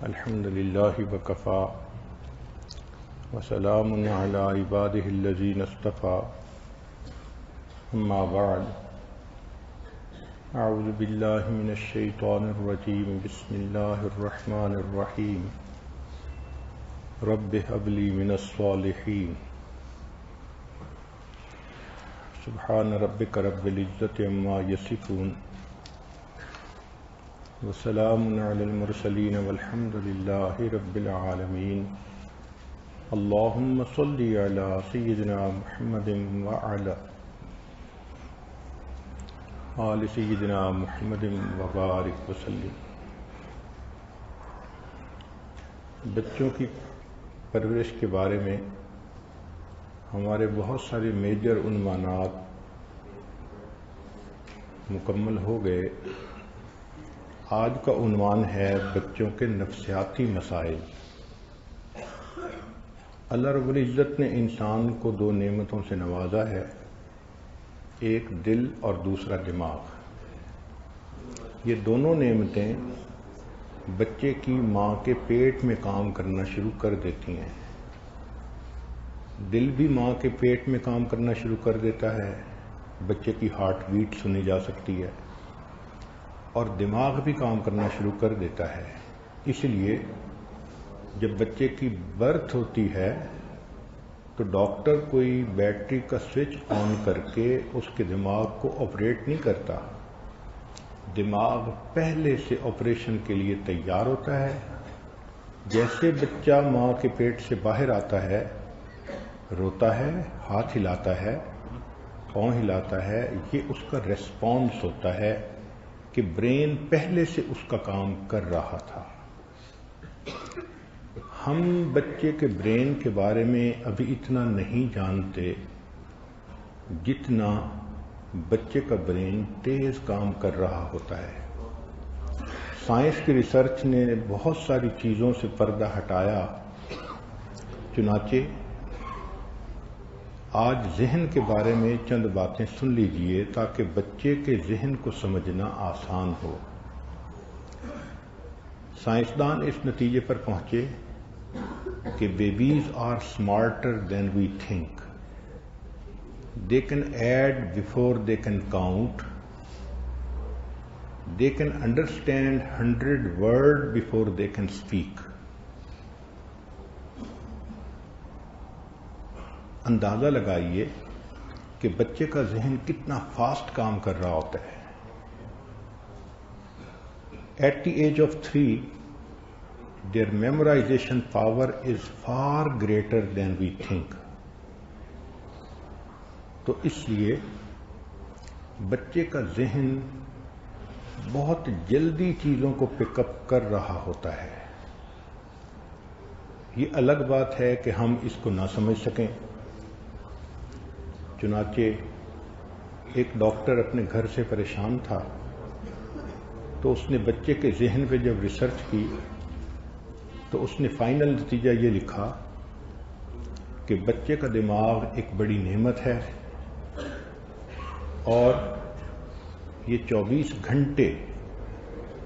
الحمد لله وكفى وسلام على عباده الذين اصطفى أما بعد أعوذ بالله من الشيطان الرجيم بسم الله الرحمن الرحيم رب هب لي من الصالحين سبحان ربك رب العزة عما يصفون وسلام على المرسلين والحمد لله رب العالمين اللهم صل على سيدنا محمد وعلى آل سيدنا محمد وبارك وسلم۔ بچوں کی پرورش کے بارے میں ہمارے بہت سارے میجر عنوانات مکمل ہو گئے۔ آج کا عنوان ہے بچوں کے نفسیاتی مسائل۔ اللہ رب العزت نے انسان کو دو نعمتوں سے نوازا ہے، ایک دل اور دوسرا دماغ۔ یہ دونوں نعمتیں بچے کی ماں کے پیٹ میں کام کرنا شروع کر دیتی ہیں۔ دل بھی ماں کے پیٹ میں کام کرنا شروع کر دیتا ہے، بچے کی ہارٹ بیٹ سنی جا سکتی ہے، اور دماغ بھی کام کرنا شروع کر دیتا ہے۔ اس لیے جب بچے کی برتھ ہوتی ہے تو ڈاکٹر کوئی بیٹری کا سوئچ آن کر کے اس کے دماغ کو آپریٹ نہیں کرتا۔ دماغ پہلے سے آپریشن کے لیے تیار ہوتا ہے۔ جیسے بچہ ماں کے پیٹ سے باہر آتا ہے، روتا ہے، ہاتھ ہلاتا ہے، پاؤں ہلاتا ہے، یہ اس کا ریسپانس ہوتا ہے کہ برین پہلے سے اس کا کام کر رہا تھا۔ ہم بچے کے برین کے بارے میں ابھی اتنا نہیں جانتے جتنا بچے کا برین تیز کام کر رہا ہوتا ہے۔ سائنس کی ریسرچ نے بہت ساری چیزوں سے پردہ ہٹایا، چنانچہ آج ذہن کے بارے میں چند باتیں سن لیجئے تاکہ بچے کے ذہن کو سمجھنا آسان ہو۔ سائنسدان اس نتیجے پر پہنچے کہ babies are smarter than we think. They can add before they can count. They can understand 100 words before they can speak. اندازہ لگائیے کہ بچے کا ذہن کتنا فاسٹ کام کر رہا ہوتا ہے۔ At the age of 3, their memorization power is far greater than we think. تو اس لیے بچے کا ذہن بہت جلدی چیزوں کو پک اپ کر رہا ہوتا ہے۔ یہ الگ بات ہے کہ ہم اس کو نہ سمجھ سکیں۔ چنانچہ ایک ڈاکٹر اپنے گھر سے پریشان تھا تو اس نے بچے کے ذہن پہ جب ریسرچ کی تو اس نے فائنل نتیجہ یہ لکھا کہ بچے کا دماغ ایک بڑی نعمت ہے اور یہ 24 گھنٹے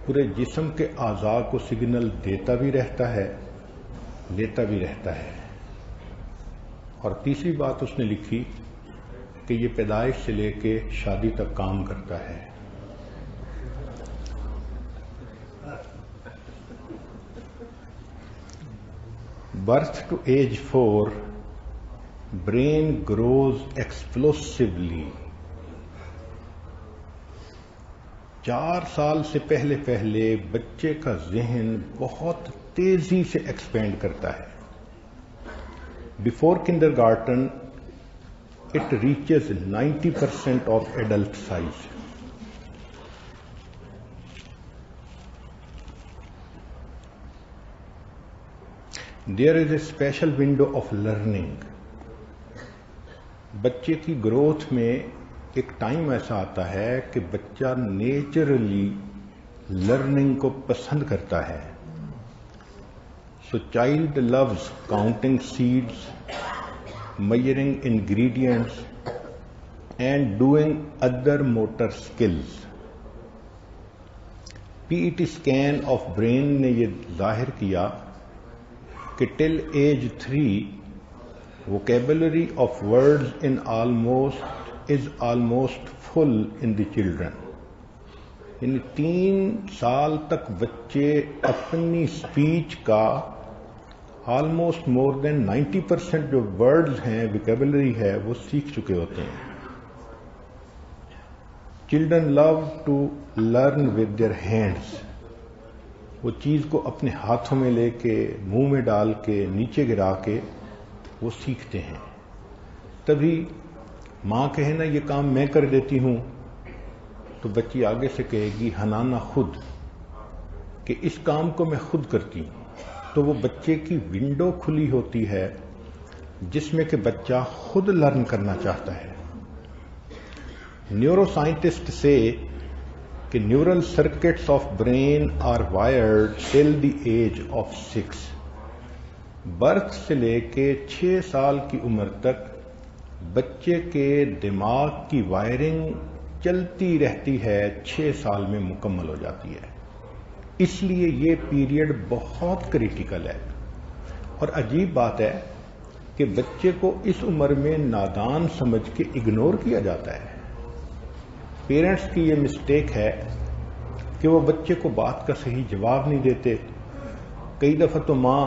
پورے جسم کے اعضاء کو سگنل دیتا بھی رہتا ہے، لیتا بھی رہتا ہے۔ اور تیسری بات اس نے لکھی کہ یہ پیدائش سے لے کے شادی تک کام کرتا ہے۔ Birth to age 4, brain grows explosively. 4 سال سے پہلے بچے کا ذہن بہت تیزی سے ایکسپینڈ کرتا ہے۔ Before kindergarten, it reaches 90% of adult size. There is a special window of learning. بچے کی گروتھ میں ایک ٹائم ایسا آتا ہے کہ بچہ نیچرلی لرننگ کو پسند کرتا ہے۔ So child loves counting seeds, measuring ingredients, and doing other motor skills. PET scan of brain نے یہ ظاہر کیا کہ till age 3 vocabulary of words is almost full in the children. یعنی 3 سال تک بچے اپنی اسپیچ کا آلموسٹ مور دین 90% جو ورڈز ہیں ووکیبلری ہے وہ سیکھ چکے ہوتے ہیں. Children love to learn with their hands. وہ چیز کو اپنے ہاتھوں میں لے کے منہ میں ڈال کے نیچے گرا کے وہ سیکھتے ہیں. تبھی ماں کہے نا یہ کام میں کر دیتی ہوں تو بچی آگے سے کہے گی حنانا خود کہ اس کام کو میں خود کرتی ہوں. تو وہ بچے کی ونڈو کھلی ہوتی ہے جس میں کہ بچہ خود لرن کرنا چاہتا ہے. نیورو سائنٹسٹ سے کہ neural circuits of brain are wired till the age of 6. Birth سے لے کے 6 سال کی عمر تک بچے کے دماغ کی وائرنگ چلتی رہتی ہے، 6 سال میں مکمل ہو جاتی ہے. اس لیے یہ پیریڈ بہت کریٹیکل ہے. اور عجیب بات ہے کہ بچے کو اس عمر میں نادان سمجھ کے اگنور کیا جاتا ہے. پیرنٹس کی یہ مسٹیک ہے کہ وہ بچے کو بات کا صحیح جواب نہیں دیتے. کئی دفعہ تو ماں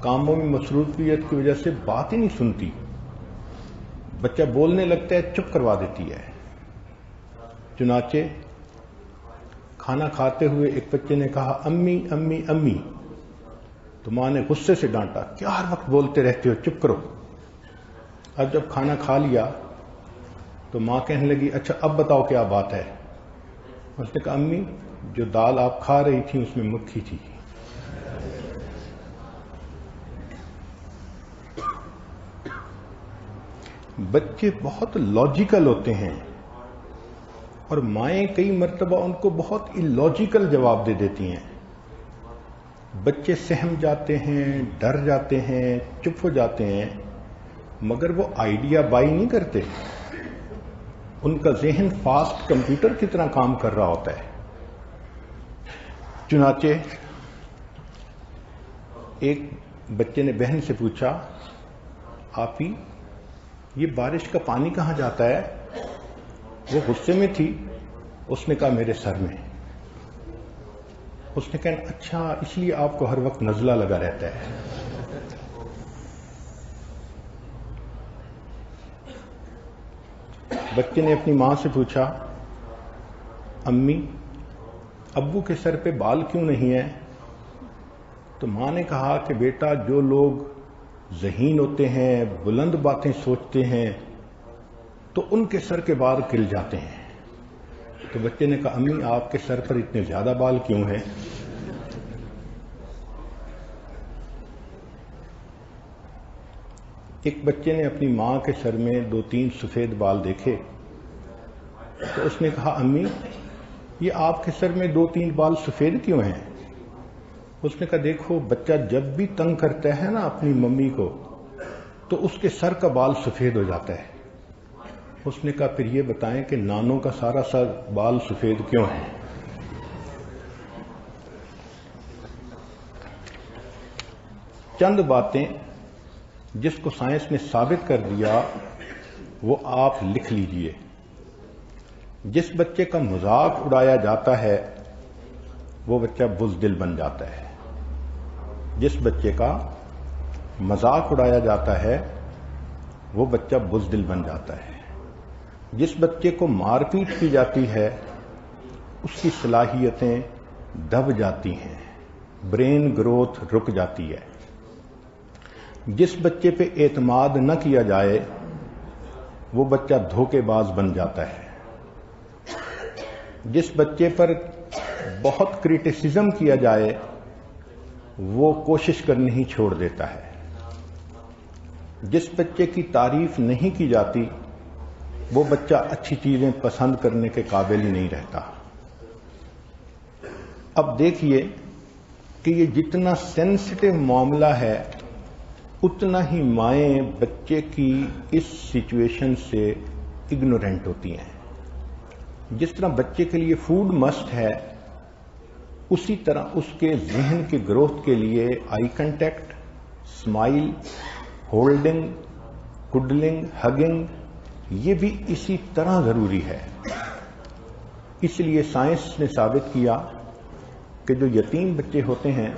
کاموں میں مصروفیت کی وجہ سے بات ہی نہیں سنتی، بچہ بولنے لگتا ہے چپ کروا دیتی ہے. چنانچہ کھانا کھاتے ہوئے ایک بچے نے کہا امی امی امی، تو ماں نے غصے سے ڈانٹا کیا ہر وقت بولتے رہتے ہو، چپ کرو. اب جب کھانا کھا لیا تو ماں کہنے لگی اچھا اب بتاؤ کیا بات ہے. اس نے کہا امی جو دال آپ کھا رہی تھی اس میں مکھی تھی. بچے بہت لاجیکل ہوتے ہیں اور مائیں کئی مرتبہ ان کو بہت اللاجیکل جواب دے دیتی ہیں. بچے سہم جاتے ہیں، ڈر جاتے ہیں، چپ ہو جاتے ہیں، مگر وہ آئیڈیا بائی نہیں کرتے. ان کا ذہن فاسٹ کمپیوٹر کی طرح کام کر رہا ہوتا ہے. چنانچہ ایک بچے نے بہن سے پوچھا آپی یہ بارش کا پانی کہاں جاتا ہے؟ وہ غصے میں تھی. اس نے کہا میرے سر میں. اس نے کہا اچھا اس لیے آپ کو ہر وقت نزلہ لگا رہتا ہے. بچے نے اپنی ماں سے پوچھا امی ابو کے سر پہ بال کیوں نہیں ہیں؟ تو ماں نے کہا کہ بیٹا جو لوگ ذہین ہوتے ہیں، بلند باتیں سوچتے ہیں تو ان کے سر کے بال کھل جاتے ہیں. تو بچے نے کہا امی آپ کے سر پر اتنے زیادہ بال کیوں ہیں؟ ایک بچے نے اپنی ماں کے سر میں 2-3 سفید بال دیکھے تو اس نے کہا امی یہ آپ کے سر میں 2-3 بال سفید کیوں ہیں؟ اس نے کہا دیکھو بچہ جب بھی تنگ کرتا ہے نا اپنی ممی کو تو اس کے سر کا بال سفید ہو جاتا ہے. اس نے کہا پھر یہ بتائیں کہ نانوں کا سارا سر بال سفید کیوں ہے؟ چند باتیں جس کو سائنس نے ثابت کر دیا وہ آپ لکھ لیجئے. جس بچے کا مذاق اڑایا جاتا ہے وہ بچہ بزدل بن جاتا ہے. جس بچے کا مذاق اڑایا جاتا ہے وہ بچہ بزدل بن جاتا ہے. جس بچے کو مار پیٹ کی جاتی ہے اس کی صلاحیتیں دب جاتی ہیں، برین گروتھ رک جاتی ہے. جس بچے پہ اعتماد نہ کیا جائے وہ بچہ دھوکے باز بن جاتا ہے. جس بچے پر بہت کرٹیسزم کیا جائے وہ کوشش کرنی ہی چھوڑ دیتا ہے. جس بچے کی تعریف نہیں کی جاتی وہ بچہ اچھی چیزیں پسند کرنے کے قابل ہی نہیں رہتا. اب دیکھیے کہ یہ جتنا سینسٹیو معاملہ ہے اتنا ہی مائیں بچے کی اس سچویشن سے اگنورنٹ ہوتی ہیں. جس طرح بچے کے لیے فوڈ مسٹ ہے اسی طرح اس کے ذہن کی گروتھ کے لیے آئی کنٹیکٹ، اسمائل، ہولڈنگ، کڈلنگ، ہگنگ یہ بھی اسی طرح ضروری ہے۔ اس لیے سائنس نے ثابت کیا کہ جو یتیم بچے ہوتے ہیں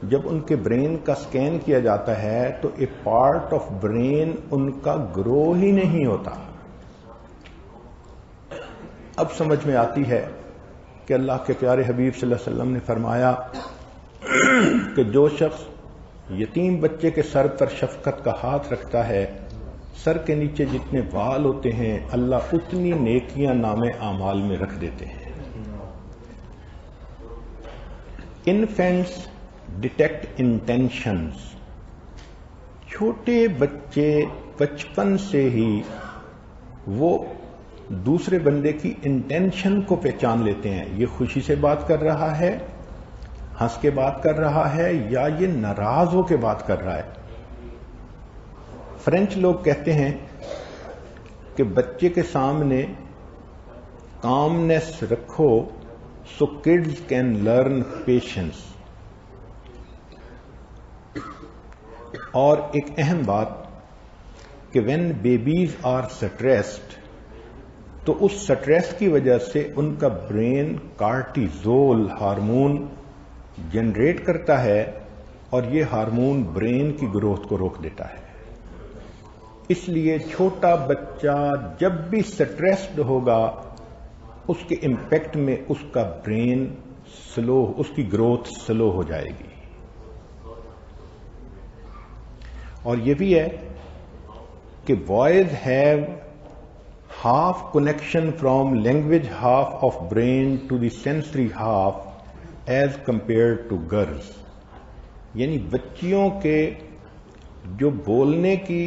جب ان کے برین کا سکین کیا جاتا ہے تو a part of brain in کا گرو ہی نہیں ہوتا۔ اب سمجھ میں آتی ہے کہ اللہ کے پیارے حبیب صلی اللہ علیہ وسلم نے فرمایا کہ جو شخص یتیم بچے کے سر پر شفقت کا ہاتھ رکھتا ہے، سر کے نیچے جتنے بال ہوتے ہیں اللہ اتنی نیکیاں نام اعمال میں رکھ دیتے ہیں۔ انفینٹس ڈیٹیکٹ انٹینشنز، چھوٹے بچے بچپن سے ہی وہ دوسرے بندے کی انٹینشن کو پہچان لیتے ہیں، یہ خوشی سے بات کر رہا ہے، ہنس کے بات کر رہا ہے، یا یہ ناراض ہو کے بات کر رہا ہے۔ فرینچ لوگ کہتے ہیں کہ بچے کے سامنے کامنس رکھو سو کڈز کین لرن پیشنس۔ اور ایک اہم بات کہ وین بیبیز آر سٹریسڈ تو اس سٹریس کی وجہ سے ان کا برین کارٹیزول ہارمون جنریٹ کرتا ہے اور یہ ہارمون برین کی گروتھ کو روک دیتا ہے۔ اس لیے چھوٹا بچہ جب بھی سٹریسڈ ہوگا اس کے امپیکٹ میں اس کا برین سلو، اس کی گروتھ سلو ہو جائے گی۔ اور یہ بھی ہے کہ boys have half connection from language half of brain to the sensory half as compare to girls, یعنی بچیوں کے جو بولنے کی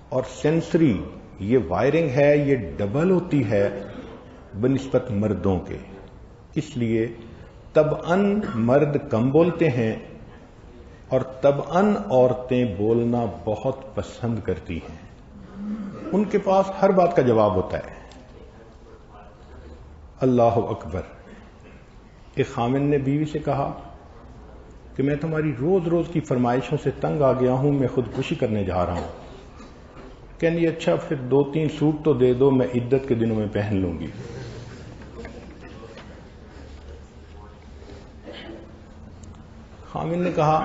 اور سینسری یہ وائرنگ ہے یہ ڈبل ہوتی ہے بنسبت مردوں کے، اس لیے طبعاً مرد کم بولتے ہیں اور طبعاً عورتیں بولنا بہت پسند کرتی ہیں، ان کے پاس ہر بات کا جواب ہوتا ہے۔ اللہ اکبر۔ ایک خامن نے بیوی سے کہا کہ میں تمہاری روز روز کی فرمائشوں سے تنگ آ گیا ہوں، میں خودکشی کرنے جا رہا ہوں۔ کہنے اچھا پھر 2-3 سوٹ تو دے دو، میں عدت کے دنوں میں پہن لوں گی۔ خامن نے کہا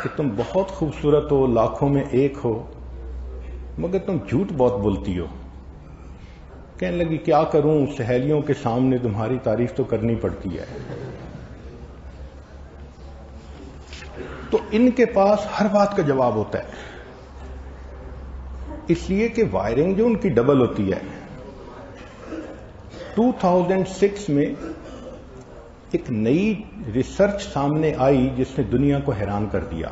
کہ تم بہت خوبصورت ہو، لاکھوں میں ایک ہو، مگر تم جھوٹ بہت بولتی ہو۔ کہنے لگی کیا کروں، سہیلیوں کے سامنے تمہاری تعریف تو کرنی پڑتی ہے۔ تو ان کے پاس ہر بات کا جواب ہوتا ہے، اس لیے کہ وائرنگ جو ان کی ڈبل ہوتی ہے۔ 2006 میں ایک نئی ریسرچ سامنے آئی جس نے دنیا کو حیران کر دیا۔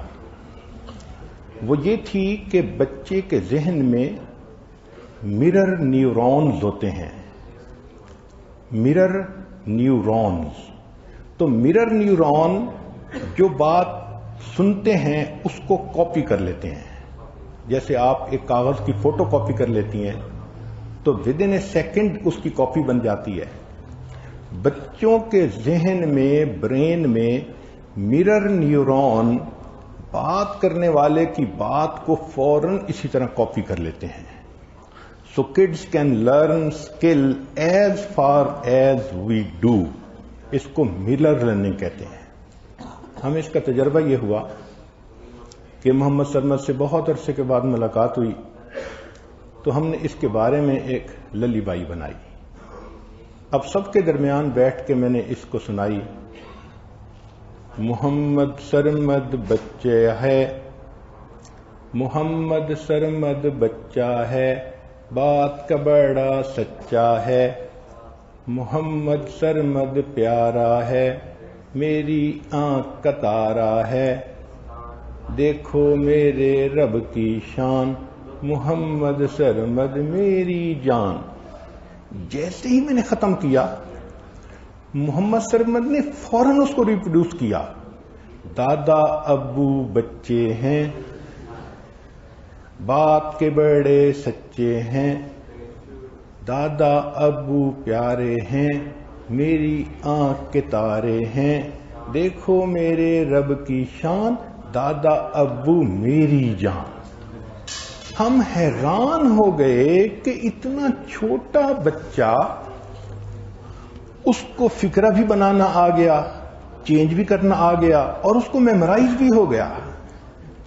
وہ یہ تھی کہ بچے کے ذہن میں مرر نیورونز ہوتے ہیں، مرر نیورونز۔ تو مرر نیورون جو بات سنتے ہیں اس کو کاپی کر لیتے ہیں، جیسے آپ ایک کاغذ کی فوٹو کاپی کر لیتی ہیں تو ود ان اے سیکنڈ اس کی کاپی بن جاتی ہے۔ بچوں کے ذہن میں، برین میں مرر نیورون بات کرنے والے کی بات کو فوراً اسی طرح کاپی کر لیتے ہیں۔ So kids can learn skill as far as we do, اس کو مرر لرننگ کہتے ہیں۔ ہمیں اس کا تجربہ یہ ہوا کہ محمد سرمد سے بہت عرصے کے بعد ملاقات ہوئی تو ہم نے اس کے بارے میں ایک للی بائی بنائی۔ اب سب کے درمیان بیٹھ کے میں نے اس کو سنائی۔ محمد سرمد بچہ ہے، محمد سرمد بچہ ہے، بات کا بڑا سچا ہے، محمد سرمد پیارا ہے، میری آنکھ کا تارا ہے، دیکھو میرے رب کی شان، محمد سرمد میری جان۔ جیسے ہی میں نے ختم کیا محمد سرمد نے فوراً اس کو ریپروڈیوس کیا۔ دادا ابو بچے ہیں، بات کے بڑے سچے ہیں، دادا ابو پیارے ہیں، میری آنکھ کے تارے ہیں، دیکھو میرے رب کی شان، دادا ابو میری جان۔ ہم حیران ہو گئے کہ اتنا چھوٹا بچہ، اس کو فقرہ بھی بنانا آ گیا، چینج بھی کرنا آ گیا، اور اس کو میمورائز بھی ہو گیا۔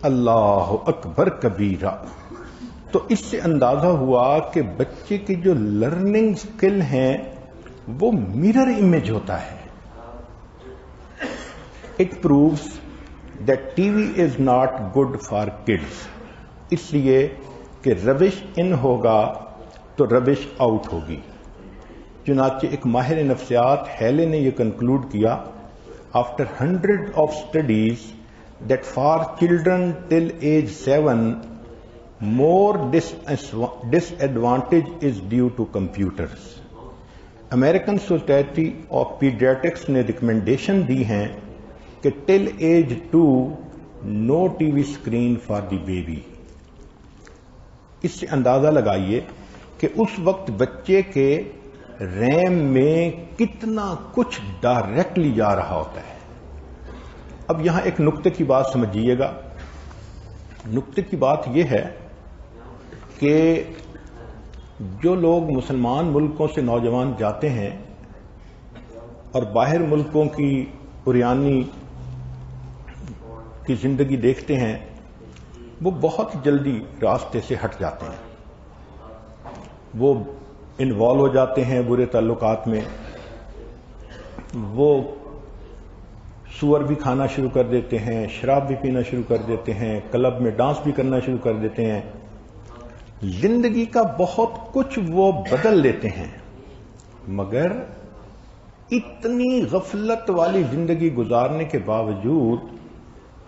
اللہ اکبر کبیرہ۔ تو اس سے اندازہ ہوا کہ بچے کی جو لرننگ سکل ہیں وہ mirror امیج ہوتا ہے۔ It proves that TV is not good for kids، اس لیے کہ روش ان ہوگا تو روش آؤٹ ہوگی۔ چنانچہ ایک ماہر نفسیات ہیلے نے یہ کنکلوڈ کیا، after hundreds of studies, that for children till age 7, more disadvantage is due to computers۔ American Society of Pediatrics نے ریکمنڈیشن دی ہیں کہ till age 2 no T V screen for the baby. اس سے اندازہ لگائیے کہ اس وقت بچے کے ریم میں کتنا کچھ ڈائریکٹلی جا رہا ہوتا ہے۔ اب یہاں ایک نقطے کی بات سمجھیے گا۔ نقطے کی بات یہ ہے کہ جو لوگ مسلمان ملکوں سے نوجوان جاتے ہیں اور باہر ملکوں کی اوریانی کی زندگی دیکھتے ہیں، وہ بہت جلدی راستے سے ہٹ جاتے ہیں، وہ انوالو ہو جاتے ہیں برے تعلقات میں، وہ سور بھی کھانا شروع کر دیتے ہیں، شراب بھی پینا شروع کر دیتے ہیں، کلب میں ڈانس بھی کرنا شروع کر دیتے ہیں، زندگی کا بہت کچھ وہ بدل لیتے ہیں، مگر اتنی غفلت والی زندگی گزارنے کے باوجود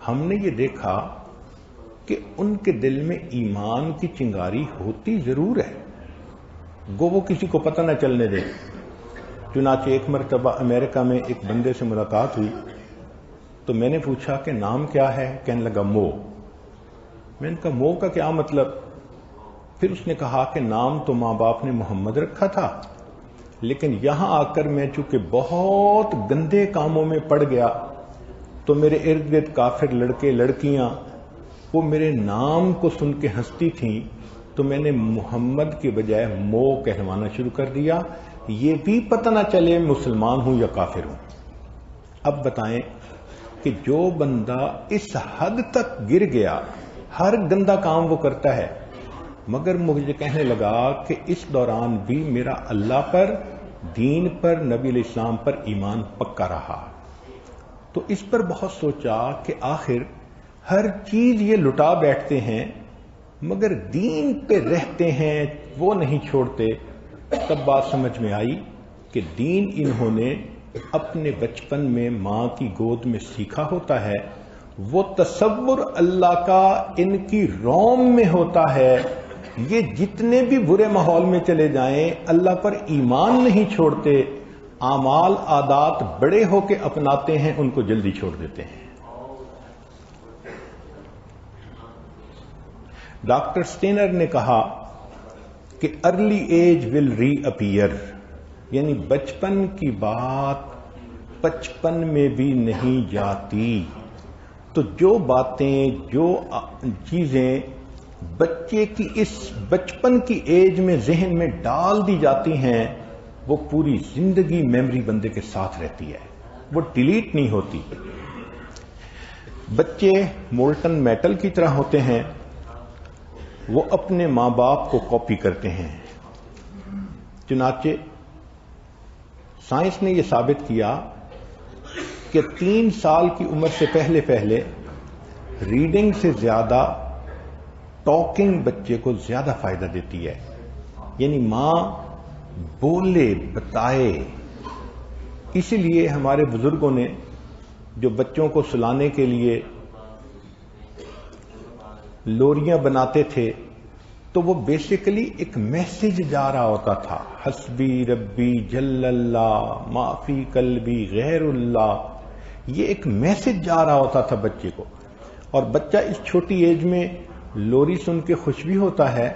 ہم نے یہ دیکھا کہ ان کے دل میں ایمان کی چنگاری ہوتی ضرور ہے، گو وہ کسی کو پتہ نہ چلنے دیں۔ چنانچہ ایک مرتبہ امریکہ میں ایک بندے سے ملاقات ہوئی تو میں نے پوچھا کہ نام کیا ہے؟ کہنے لگا مو۔ میں نے کہا مو کا کیا مطلب؟ پھر اس نے کہا کہ نام تو ماں باپ نے محمد رکھا تھا، لیکن یہاں آ کر میں چونکہ بہت گندے کاموں میں پڑ گیا تو میرے ارد گرد کافر لڑکے لڑکیاں وہ میرے نام کو سن کے ہنستی تھیں، تو میں نے محمد کے بجائے مو کہلوانا شروع کر دیا، یہ بھی پتہ نہ چلے مسلمان ہوں یا کافر ہوں۔ اب بتائیں کہ جو بندہ اس حد تک گر گیا، ہر گندا کام وہ کرتا ہے، مگر مجھے کہنے لگا کہ اس دوران بھی میرا اللہ پر، دین پر، نبی علیہ السلام پر ایمان پکا رہا۔ تو اس پر بہت سوچا کہ آخر ہر چیز یہ لٹا بیٹھتے ہیں مگر دین پہ رہتے ہیں، وہ نہیں چھوڑتے۔ تب بات سمجھ میں آئی کہ دین انہوں نے اپنے بچپن میں ماں کی گود میں سیکھا ہوتا ہے، وہ تصور اللہ کا ان کی روم میں ہوتا ہے۔ یہ جتنے بھی برے ماحول میں چلے جائیں اللہ پر ایمان نہیں چھوڑتے، اعمال عادات بڑے ہو کے اپناتے ہیں، ان کو جلدی چھوڑ دیتے ہیں۔ ڈاکٹر سٹینر نے کہا کہ ارلی ایج ول ری اپیئر، یعنی بچپن کی بات بچپن میں بھی نہیں جاتی۔ تو جو باتیں، جو چیزیں بچے کی اس بچپن کی ایج میں ذہن میں ڈال دی جاتی ہیں وہ پوری زندگی میموری بندے کے ساتھ رہتی ہے، وہ ڈیلیٹ نہیں ہوتی۔ بچے مولٹن میٹل کی طرح ہوتے ہیں، وہ اپنے ماں باپ کو کاپی کرتے ہیں۔ چنانچہ سائنس نے یہ ثابت کیا کہ 3 سال کی عمر سے پہلے ریڈنگ سے زیادہ ٹاکنگ بچے کو زیادہ فائدہ دیتی ہے، یعنی ماں بولے بتائے۔ اسی لیے ہمارے بزرگوں نے جو بچوں کو سلانے کے لیے لوریاں بناتے تھے تو وہ بیسیکلی ایک میسج جا رہا ہوتا تھا، حسبی ربی جل اللہ ما فی قلبی غیر اللہ، یہ ایک میسج جا رہا ہوتا تھا بچے کو۔ اور بچہ اس چھوٹی ایج میں لوری سن کے خوش بھی ہوتا ہے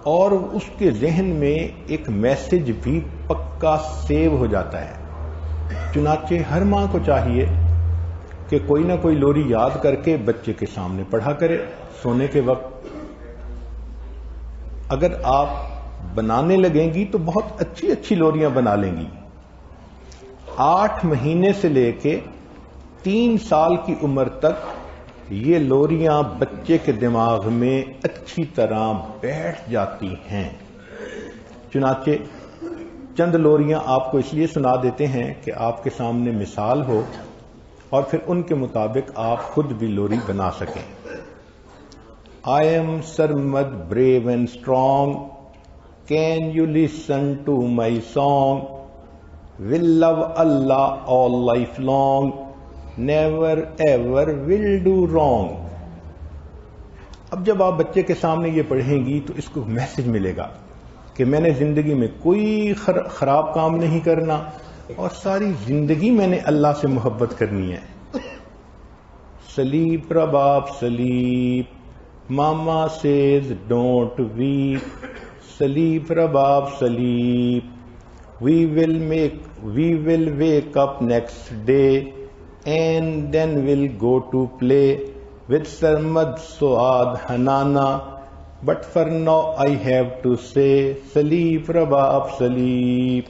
اور اس کے ذہن میں ایک میسج بھی پکا سیو ہو جاتا ہے. چنانچہ ہر ماں کو چاہیے کہ کوئی نہ کوئی لوری یاد کر کے بچے کے سامنے پڑھا کرے سونے کے وقت. اگر آپ بنانے لگیں گی تو بہت اچھی اچھی لوریاں بنا لیں گی. 8 مہینے سے لے کے 3 سال کی عمر تک یہ لوریاں بچے کے دماغ میں اچھی طرح بیٹھ جاتی ہیں. چنانچہ چند لوریاں آپ کو اس لیے سنا دیتے ہیں کہ آپ کے سامنے مثال ہو اور پھر ان کے مطابق آپ خود بھی لوری بنا سکیں. I am Sarmad, brave and strong. Can you listen to my song? Will love Allah all life long. Never ever will do wrong. اب جب آپ بچے کے سامنے یہ پڑھیں گی تو اس کو میسج ملے گا کہ میں نے زندگی میں کوئی خراب کام نہیں کرنا اور ساری زندگی میں نے اللہ سے محبت کرنی ہے. Sleep Prabhap sleep. Mama says don't weep. Sleep Prabhap sleep. We will wake up next day and then we'll go to play with Sarmad, Suad, Hanana. But for now I have to say sleep Prabhap sleep.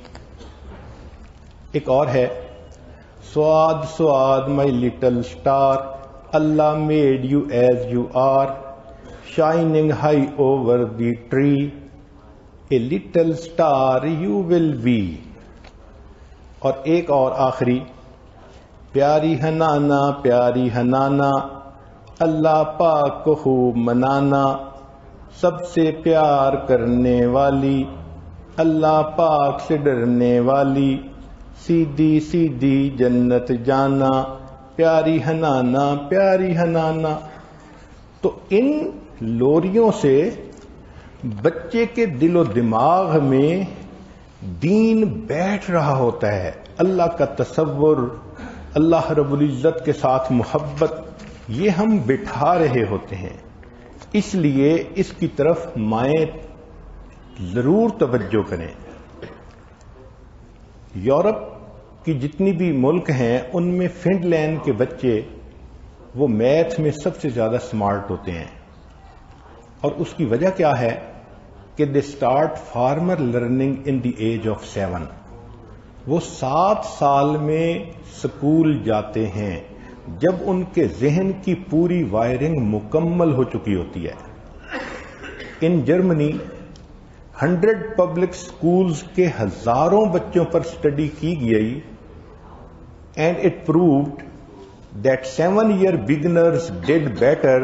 ایک اور ہے Suad, Suad, my little star. Allah made you as you are, shining high over the tree. A little star you will be. اور ایک اور آخری پیاری ہنانا اللہ پاک کو خوب منانا. سب سے پیار کرنے والی اللہ پاک سے ڈرنے والی. سیدھی سیدھی جنت جانا پیاری ہنانا. تو ان لوریوں سے بچے کے دل و دماغ میں دین بیٹھ رہا ہوتا ہے. اللہ کا تصور، اللہ رب العزت کے ساتھ محبت، یہ ہم بٹھا رہے ہوتے ہیں. اس لیے اس کی طرف مائیں ضرور توجہ کریں. یورپ کی جتنی بھی ملک ہیں ان میں فنڈ لینڈ کے بچے وہ میتھ میں سب سے زیادہ سمارٹ ہوتے ہیں. اور اس کی وجہ کیا ہے کہ they start formal learning in the age of 7. وہ 7 سال میں سکول جاتے ہیں جب ان کے ذہن کی پوری وائرنگ مکمل ہو چکی ہوتی ہے. ان جرمنی 100 پبلک سکولز کے ہزاروں بچوں پر اسٹڈی کی گئی and it proved that 7-year beginners did better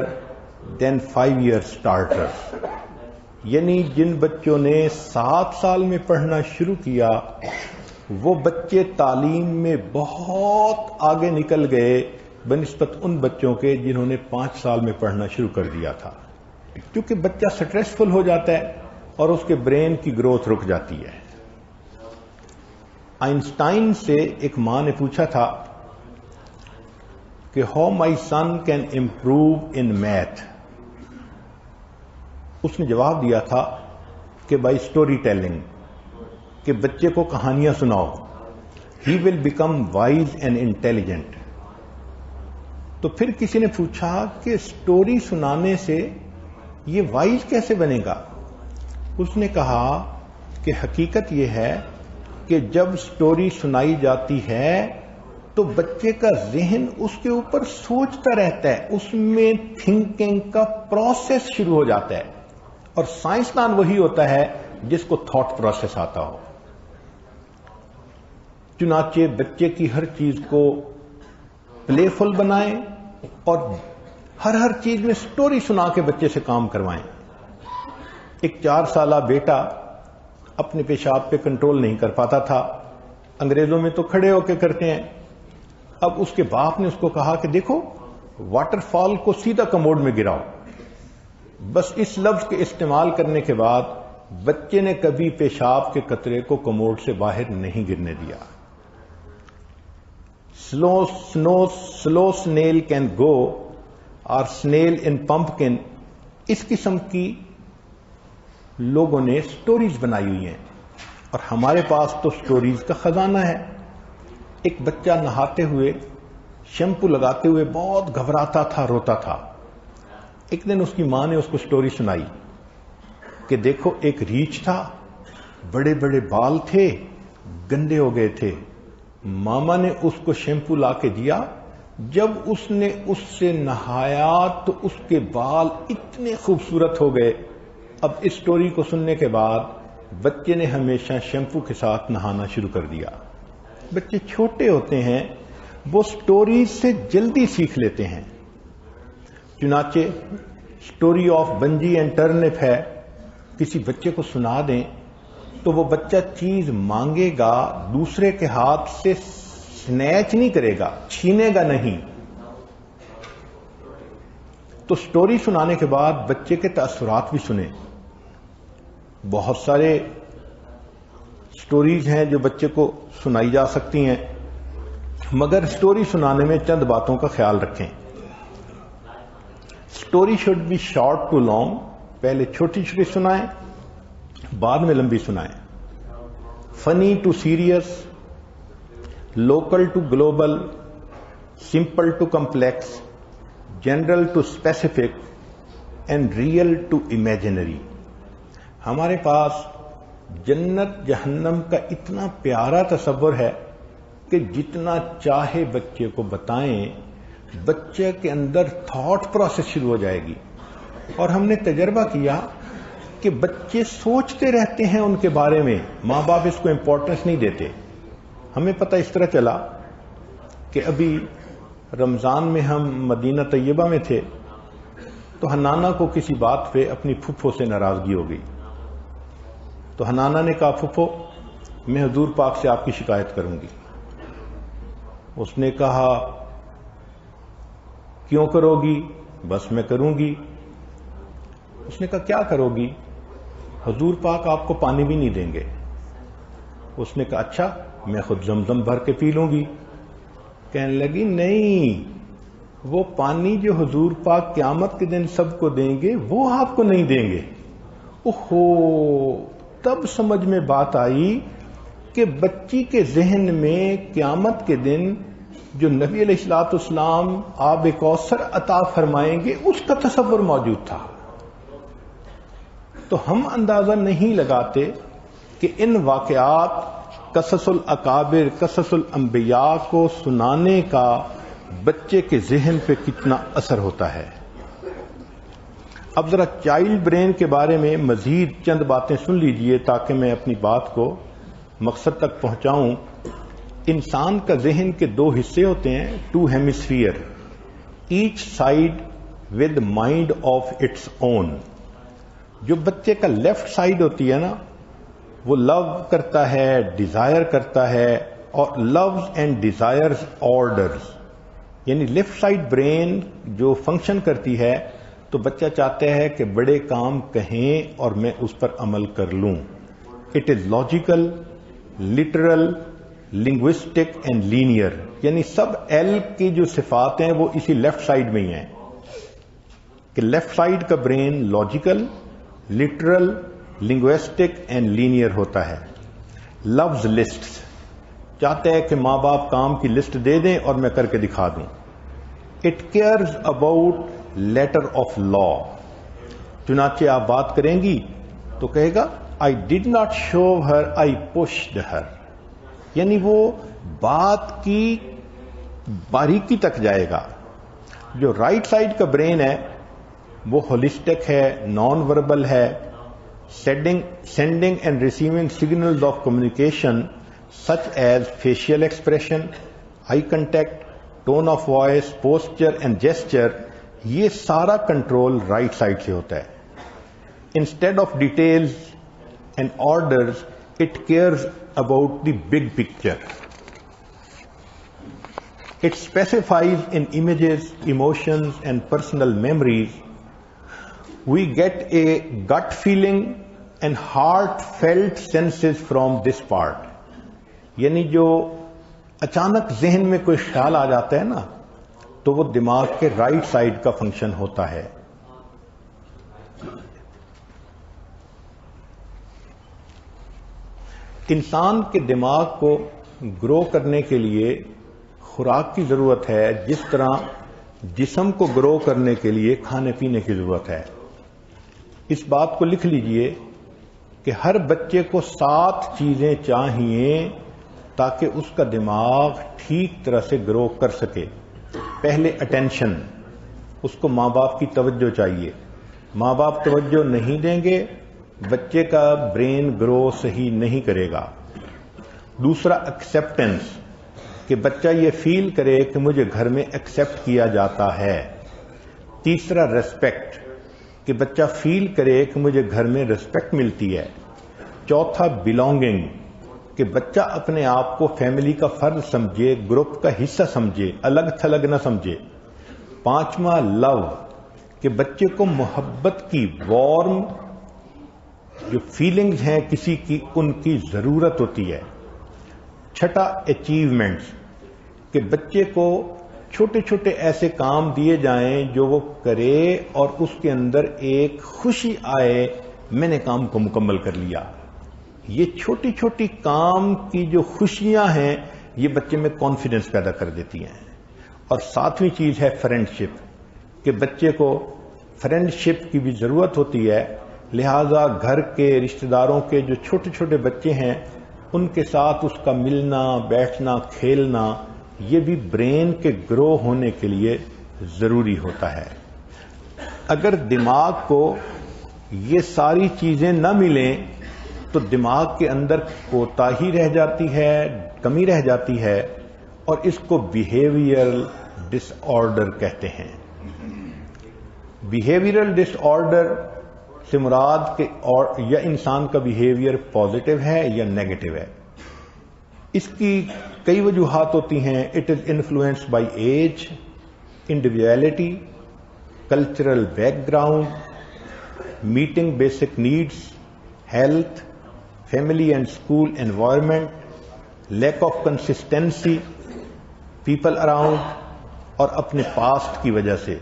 than 5-year starters. یعنی جن بچوں نے 7 سال میں پڑھنا شروع کیا وہ بچے تعلیم میں بہت آگے نکل گئے بنسبت ان بچوں کے جنہوں نے 5 سال میں پڑھنا شروع کر دیا تھا. کیونکہ بچہ سٹریسفل ہو جاتا ہے اور اس کے برین کی گروتھ رک جاتی ہے. آئنسٹائن سے ایک ماں نے پوچھا تھا کہ how my son can improve in math. اس نے جواب دیا تھا کہ بائی اسٹوری ٹیلنگ، کہ بچے کو کہانیاں سناؤ. He will become wise and intelligent. تو پھر کسی نے پوچھا کہ اسٹوری سنانے سے یہ وائز کیسے بنے گا؟ اس نے کہا کہ حقیقت یہ ہے کہ جب اسٹوری سنائی جاتی ہے تو بچے کا ذہن اس کے اوپر سوچتا رہتا ہے، اس میں تھنکنگ کا پروسیس شروع ہو جاتا ہے. اور سائنسدان وہی ہوتا ہے جس کو تھاٹ پروسیس آتا ہو. چنانچہ بچے کی ہر چیز کو پلے فل بنائیں اور ہر چیز میں سٹوری سنا کے بچے سے کام کروائیں. ایک 4 سالہ بیٹا اپنے پیشاب پہ کنٹرول نہیں کر پاتا تھا. انگریزوں میں تو کھڑے ہو کے کرتے ہیں. اب اس کے باپ نے اس کو کہا کہ دیکھو واٹر فال کو سیدھا کموڈ میں گراؤ. بس اس لفظ کے استعمال کرنے کے بعد بچے نے کبھی پیشاب کے قطرے کو کموڈ سے باہر نہیں گرنے دیا. سلو سنیل کین گو اور سنیل ان پمپکن، اس قسم کی لوگوں نے سٹوریز بنائی ہوئی ہیں اور ہمارے پاس تو سٹوریز کا خزانہ ہے. ایک بچہ نہاتے ہوئے شیمپو لگاتے ہوئے بہت گھبراتا تھا، روتا تھا. ایک دن اس کی ماں نے اس کو سٹوری سنائی کہ دیکھو ایک ریچھ تھا، بڑے بڑے بال تھے، گندے ہو گئے تھے. ماما نے اس کو شیمپو لا کے دیا، جب اس نے اس سے نہایا تو اس کے بال اتنے خوبصورت ہو گئے. اب اس سٹوری کو سننے کے بعد بچے نے ہمیشہ شیمپو کے ساتھ نہانا شروع کر دیا. بچے چھوٹے ہوتے ہیں، وہ سٹوریز سے جلدی سیکھ لیتے ہیں. چنانچہ story of Banerjee and turnip ہے، کسی بچے کو سنا دیں تو وہ بچہ چیز مانگے گا، دوسرے کے ہاتھ سے سنیچ نہیں کرے گا، چھینے گا نہیں. تو سٹوری سنانے کے بعد بچے کے تاثرات بھی سنیں. بہت سارے سٹوریز ہیں جو بچے کو سنائی جا سکتی ہیں، مگر سٹوری سنانے میں چند باتوں کا خیال رکھیں. Story should be short to long. پہلے چھوٹی چھوٹی سنائیں، بعد میں لمبی سنائیں. Funny to serious, local to global, simple to complex, general to specific and real to imaginary. ہمارے پاس جنت جہنم کا اتنا پیارا تصور ہے کہ جتنا چاہے بچے کو بتائیں، بچے کے اندر تھاٹ پروسیس شروع ہو جائے گی. اور ہم نے تجربہ کیا کہ بچے سوچتے رہتے ہیں ان کے بارے میں، ماں باپ اس کو امپورٹنس نہیں دیتے. ہمیں پتہ اس طرح چلا کہ ابھی رمضان میں ہم مدینہ طیبہ میں تھے تو حنانہ کو کسی بات پہ اپنی پھپھو سے ناراضگی ہو گئی. تو حنانہ نے کہا پھپھو میں حضور پاک سے آپ کی شکایت کروں گی. اس نے کہا کیوں کرو گی؟ بس میں کروں گی. اس نے کہا کیا کرو گی؟ حضور پاک آپ کو پانی بھی نہیں دیں گے. اس نے کہا اچھا میں خود زمزم بھر کے پی لوں گی. کہنے لگی نہیں، وہ پانی جو حضور پاک قیامت کے دن سب کو دیں گے وہ آپ کو نہیں دیں گے. اوہو، تب سمجھ میں بات آئی کہ بچی کے ذہن میں قیامت کے دن جو نبی علیہ الصلوۃ والسلام آب کوثر عطا فرمائیں گے اس کا تصور موجود تھا. تو ہم اندازہ نہیں لگاتے کہ ان واقعات قصص الاکابر، قصص الانبیاء کو سنانے کا بچے کے ذہن پہ کتنا اثر ہوتا ہے. اب ذرا چائلڈ برین کے بارے میں مزید چند باتیں سن لیجئے تاکہ میں اپنی بات کو مقصد تک پہنچاؤں. انسان کا ذہن کے دو حصے ہوتے ہیں، two hemisphere, each side with mind of its own. جو بچے کا لیفٹ سائڈ ہوتی ہے نا، وہ لو کرتا ہے، ڈیزائر کرتا ہے، اور لوز اینڈ ڈیزائرز آرڈرز. یعنی لیفٹ سائڈ برین جو فنکشن کرتی ہے تو بچہ چاہتا ہے کہ بڑے کام کہیں اور میں اس پر عمل کر لوں. It is logical, literal, linguistic and linear. یعنی سب ایل کی جو صفات ہیں وہ اسی لیفٹ سائڈ میں ہی ہیں کہ لیفٹ سائڈ کا brain logical, literal, linguistic and linear ہوتا ہے. لفظ لسٹ چاہتا ہے کہ ماں باپ کام کی لسٹ دے دیں اور میں کر کے دکھا دوں. It cares about letter of law. چنانچہ آپ بات کریں گی تو کہے گا آئی did not show Hare, I pushed ہر. یعنی وہ بات کی باریکی تک جائے گا. جو رائٹ سائڈ کا برین ہے وہ ہولسٹک ہے، نان وربل ہے، sending and receiving signals of communication such as facial expression, eye contact, tone of voice, posture and gesture. یہ سارا کنٹرول رائٹ سائڈ سے ہوتا ہے. Instead of details and orders, it cares about the big picture. It specifies in images, emotions and personal memories. We get a gut feeling and heartfelt senses from this part. یعنی جو اچانک ذہن میں کوئی خیال آ جاتا ہے نا تو وہ دماغ کے رائٹ سائڈ کا فنکشن ہوتا ہے. انسان کے دماغ کو گرو کرنے کے لیے خوراک کی ضرورت ہے، جس طرح جسم کو گرو کرنے کے لیے کھانے پینے کی ضرورت ہے۔ اس بات کو لکھ لیجئے کہ ہر بچے کو 7 چیزیں چاہیے تاکہ اس کا دماغ ٹھیک طرح سے گرو کر سکے۔ پہلے اٹینشن، اس کو ماں باپ کی توجہ چاہیے۔ ماں باپ توجہ نہیں دیں گے، بچے کا برین گرو صحیح نہیں کرے گا۔ دوسرا ایکسیپٹنس، کہ بچہ یہ فیل کرے کہ مجھے گھر میں ایکسیپٹ کیا جاتا ہے۔ تیسرا ریسپیکٹ، کہ بچہ فیل کرے کہ مجھے گھر میں ریسپیکٹ ملتی ہے۔ چوتھا بیلونگنگ، کہ بچہ اپنے آپ کو فیملی کا فرد سمجھے، گروپ کا حصہ سمجھے، الگ تھلگ نہ سمجھے۔ پانچواں لو، کہ بچے کو محبت کی وارم جو فیلنگز ہیں کسی کی، ان کی ضرورت ہوتی ہے۔ چھٹا اچیومنٹس، کہ بچے کو چھوٹے چھوٹے ایسے کام دیے جائیں جو وہ کرے اور اس کے اندر ایک خوشی آئے، میں نے کام کو مکمل کر لیا۔ یہ چھوٹی چھوٹی کام کی جو خوشیاں ہیں یہ بچے میں کانفیڈنس پیدا کر دیتی ہیں۔ اور 7ویں چیز ہے فرینڈشپ، کہ بچے کو فرینڈشپ کی بھی ضرورت ہوتی ہے، لہذا گھر کے رشتہ داروں کے جو چھوٹے چھوٹے بچے ہیں ان کے ساتھ اس کا ملنا، بیٹھنا، کھیلنا، یہ بھی برین کے گرو ہونے کے لیے ضروری ہوتا ہے۔ اگر دماغ کو یہ ساری چیزیں نہ ملیں تو دماغ کے اندر کوتاہی رہ جاتی ہے، کمی رہ جاتی ہے، اور اس کو بیہیویئرل ڈس آرڈر کہتے ہیں۔ بیہیویئرل ڈس آرڈر سے مراد کہ یا انسان کا بیہیویئر پازیٹو ہے یا نیگیٹو ہے۔ اس کی کئی وجوہات ہوتی ہیں۔ It is influenced by age, individuality, cultural background, meeting basic needs, health, family and school environment, lack of consistency, people around, اور اپنے پاسٹ کی وجہ سے۔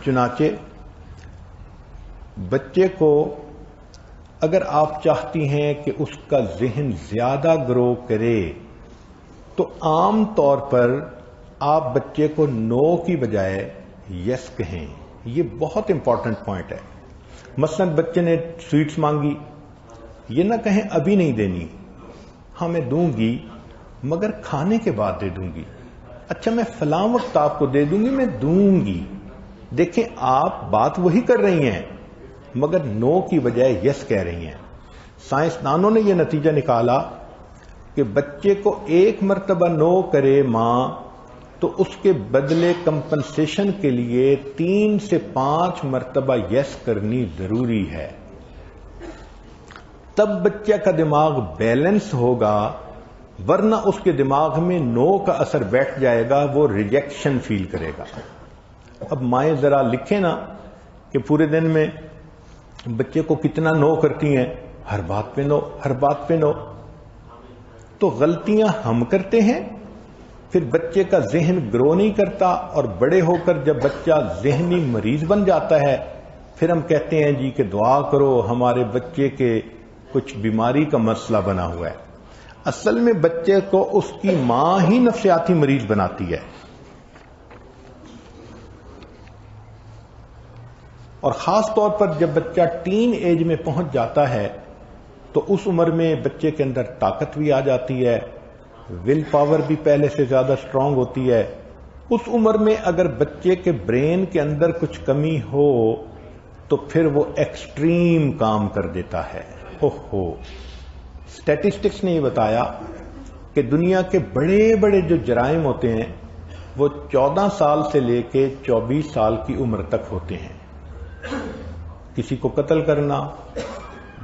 چنانچہ بچے کو اگر آپ چاہتی ہیں کہ اس کا ذہن زیادہ گرو کرے تو عام طور پر آپ بچے کو نو کی بجائے یس کہیں۔ یہ بہت امپورٹنٹ پوائنٹ ہے۔ مثلا بچے نے سویٹس مانگی، یہ نہ کہیں ابھی نہیں دینی، ہاں میں دوں گی مگر کھانے کے بعد دے دوں گی۔ اچھا میں فلاں وقت آپ کو دے دوں گی، میں دوں گی۔ دیکھیں آپ بات وہی کر رہی ہیں مگر نو کی بجائے یس کہہ رہی ہیں۔ سائنسدانوں نے یہ نتیجہ نکالا کہ بچے کو ایک مرتبہ نو کرے ماں تو اس کے بدلے کمپنسیشن کے لیے 3 سے 5 مرتبہ یس کرنی ضروری ہے۔ تب بچہ کا دماغ بیلنس ہوگا، ورنہ اس کے دماغ میں نو کا اثر بیٹھ جائے گا، وہ ریجیکشن فیل کرے گا۔ اب مائیں ذرا لکھیں نا کہ پورے دن میں بچے کو کتنا نو کرتی ہیں، ہر بات پہ نو، ہر بات پہ نو۔ تو غلطیاں ہم کرتے ہیں، پھر بچے کا ذہن گرو نہیں کرتا، اور بڑے ہو کر جب بچہ ذہنی مریض بن جاتا ہے پھر ہم کہتے ہیں جی کہ دعا کرو ہمارے بچے کے کچھ بیماری کا مسئلہ بنا ہوا ہے۔ اصل میں بچے کو اس کی ماں ہی نفسیاتی مریض بناتی ہے۔ اور خاص طور پر جب بچہ ٹین ایج میں پہنچ جاتا ہے تو اس عمر میں بچے کے اندر طاقت بھی آ جاتی ہے، ول پاور بھی پہلے سے زیادہ سٹرونگ ہوتی ہے۔ اس عمر میں اگر بچے کے برین کے اندر کچھ کمی ہو تو پھر وہ ایکسٹریم کام کر دیتا ہے۔ اسٹیٹسٹکس نے یہ بتایا کہ دنیا کے بڑے بڑے جو جرائم ہوتے ہیں وہ 14 سال سے لے کے 24 سال کی عمر تک ہوتے ہیں۔ کسی کو قتل کرنا،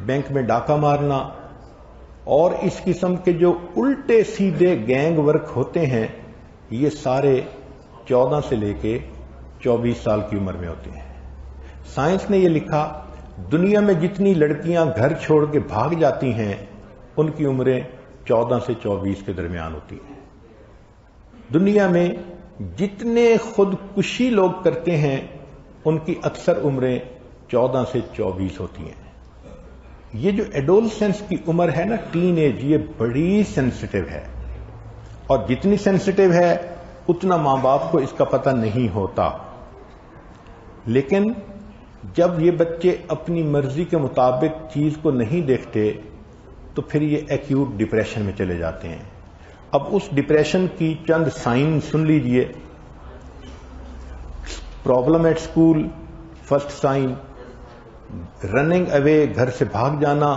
بینک میں ڈاکہ مارنا، اور اس قسم کے جو الٹے سیدھے گینگ ورک ہوتے ہیں یہ سارے 14 سے لے کے 24 سال کی عمر میں ہوتے ہیں۔ سائنس نے یہ لکھا دنیا میں جتنی لڑکیاں گھر چھوڑ کے بھاگ جاتی ہیں ان کی عمریں 14 سے 24 کے درمیان ہوتی ہیں۔ دنیا میں جتنے خودکشی لوگ کرتے ہیں ان کی اکثر عمریں 14 سے 24 ہوتی ہیں۔ یہ جو ایڈولسنس کی عمر ہے نا، ٹین ایج، یہ بڑی سینسٹیو ہے، اور جتنی سینسٹیو ہے اتنا ماں باپ کو اس کا پتہ نہیں ہوتا. لیکن جب یہ بچے اپنی مرضی کے مطابق چیز کو نہیں دیکھتے تو پھر یہ ایکیوٹ ڈپریشن میں چلے جاتے ہیں. اب اس ڈپریشن کی چند سائن سن لیجئے. Problem at school, first sign. Running away, گھر سے بھاگ جانا،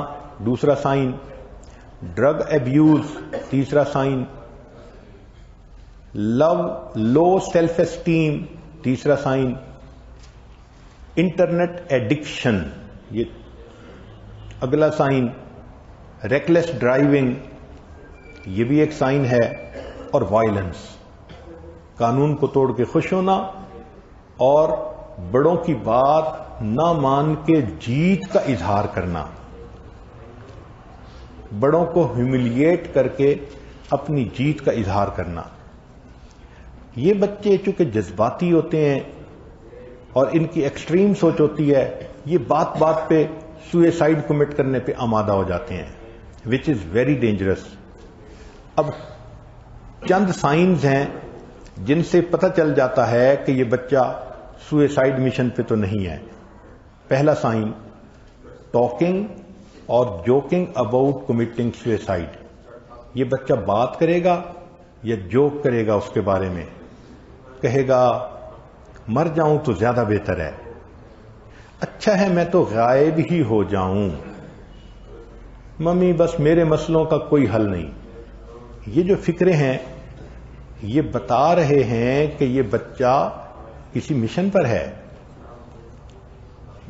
دوسرا سائن. ڈرگ ایبیوز، تیسرا سائن. لو سیلف اسٹیم، تیسرا سائن. انٹرنیٹ ایڈکشن، یہ اگلا سائن. ریکلیس ڈرائیونگ، یہ بھی ایک سائن ہے. اور وائلنس، قانون کو توڑ کے خوش ہونا اور بڑوں کی بات نہ مان کے جیت کا اظہار کرنا، بڑوں کو ہیوملیٹ کر کے اپنی جیت کا اظہار کرنا. یہ بچے چونکہ جذباتی ہوتے ہیں اور ان کی ایکسٹریم سوچ ہوتی ہے، یہ بات بات پہ سوئسائڈ کمٹ کرنے پہ آمادہ ہو جاتے ہیں، وچ از ویری ڈینجرس. اب چند سائنز ہیں جن سے پتہ چل جاتا ہے کہ یہ بچہ سوئسائڈ مشن پہ تو نہیں ہے. پہلا سائن، ٹاکنگ اور جوکنگ اباؤٹ کمٹنگ سوئسائڈ. یہ بچہ بات کرے گا یا جوک کرے گا، اس کے بارے میں کہے گا مر جاؤں تو زیادہ بہتر ہے، اچھا ہے میں تو غائب ہی ہو جاؤں، ممی بس میرے مسئلوں کا کوئی حل نہیں. یہ جو فکرے ہیں یہ بتا رہے ہیں کہ یہ بچہ کسی مشن پر ہے.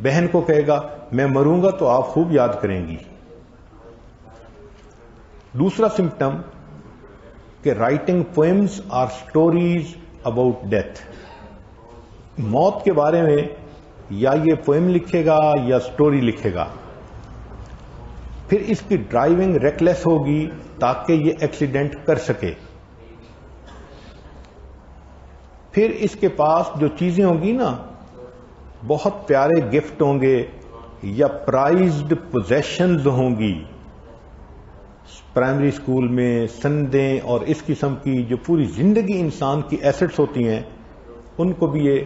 بہن کو کہے گا میں مروں گا تو آپ خوب یاد کریں گی. دوسرا سمپٹم کہ رائٹنگ پوئمز اور سٹوریز اباؤٹ ڈیتھ. موت کے بارے میں یا یہ پوئم لکھے گا یا سٹوری لکھے گا. پھر اس کی ڈرائیونگ ریکلیس ہوگی تاکہ یہ ایکسیڈنٹ کر سکے. پھر اس کے پاس جو چیزیں ہوں گی نا، بہت پیارے گفٹ ہوں گے یا پرائزڈ پوزیشنز ہوں گی. پرائمری اسکول میں سندیں اور اس قسم کی جو پوری زندگی انسان کی ایسٹس ہوتی ہیں، ان کو بھی یہ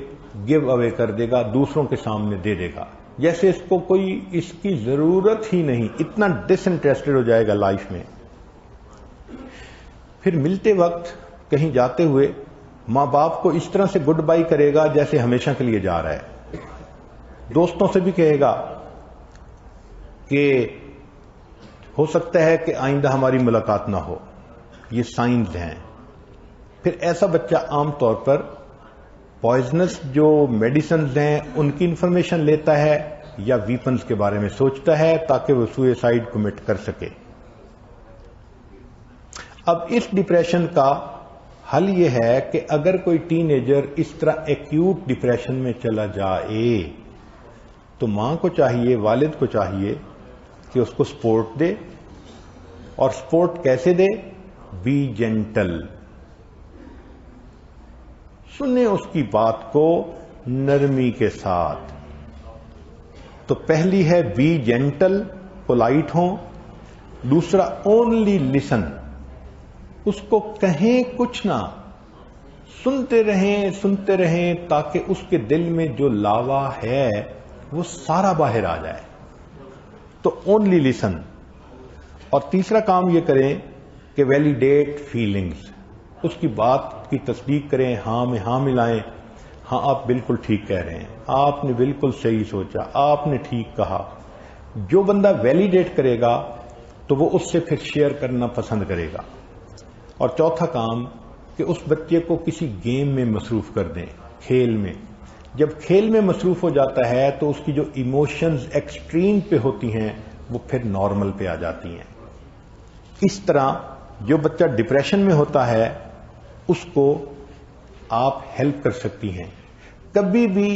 گیو اوے کر دے گا، دوسروں کے سامنے دے دے گا، جیسے اس کو کوئی اس کی ضرورت ہی نہیں، اتنا ڈس انٹرسٹڈ ہو جائے گا لائف میں. پھر ملتے وقت کہیں جاتے ہوئے ماں باپ کو اس طرح سے گڈ بائی کرے گا جیسے ہمیشہ کے لیے جا رہا ہے. دوستوں سے بھی کہے گا کہ ہو سکتا ہے کہ آئندہ ہماری ملاقات نہ ہو. یہ سائنز ہیں. پھر ایسا بچہ عام طور پر پوائزنس جو میڈیسنز ہیں ان کی انفارمیشن لیتا ہے یا ویپنز کے بارے میں سوچتا ہے تاکہ وہ سوئسائڈ کمٹ کر سکے. اب اس ڈپریشن کا حل یہ ہے کہ اگر کوئی ٹین ایجر اس طرح ایکیوٹ ڈپریشن میں چلا جائے تو ماں کو چاہیے، والد کو چاہیے کہ اس کو سپورٹ دے. اور سپورٹ کیسے دے؟ Be gentle. سنیں اس کی بات کو نرمی کے ساتھ. تو پہلی ہے بی جینٹل، پولائٹ ہوں. دوسرا اونلی لسن. اس کو کہیں کچھ نہ، سنتے رہیں تاکہ اس کے دل میں جو لاوا ہے وہ سارا باہر آ جائے. تو اونلی لسن. اور تیسرا کام یہ کریں کہ ویلیڈیٹ فیلنگز. اس کی بات کی تصدیق کریں، ہاں میں ہاں ملائیں. ہاں آپ بالکل ٹھیک کہہ رہے ہیں، آپ نے بالکل صحیح سوچا، آپ نے ٹھیک کہا. جو بندہ ویلیڈیٹ کرے گا تو وہ اس سے پھر شیئر کرنا پسند کرے گا. اور چوتھا کام کہ اس بچے کو کسی گیم میں مصروف کر دیں، کھیل میں. جب کھیل میں مصروف ہو جاتا ہے تو اس کی جو ایموشنز ایکسٹریم پہ ہوتی ہیں وہ پھر نارمل پہ آ جاتی ہیں. اس طرح جو بچہ ڈپریشن میں ہوتا ہے اس کو آپ ہیلپ کر سکتی ہیں. کبھی بھی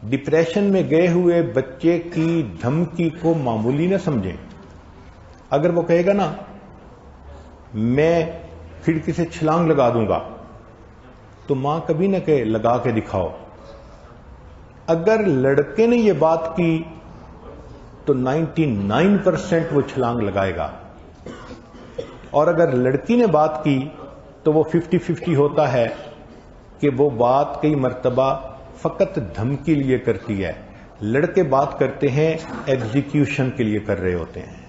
ڈپریشن میں گئے ہوئے بچے کی دھمکی کو معمولی نہ سمجھیں. اگر وہ کہے گا نا میں کھڑکی سے چھلانگ لگا دوں گا تو ماں کبھی نہ کہے لگا کے دکھاؤ. اگر لڑکے نے یہ بات کی تو 99% وہ چھلانگ لگائے گا، اور اگر لڑکی نے بات کی تو وہ 50-50 ہوتا ہے کہ وہ بات کئی مرتبہ فقط دھمکی لیے کرتی ہے، لڑکے بات کرتے ہیں ایگزیکیوشن کے لیے کر رہے ہوتے ہیں۔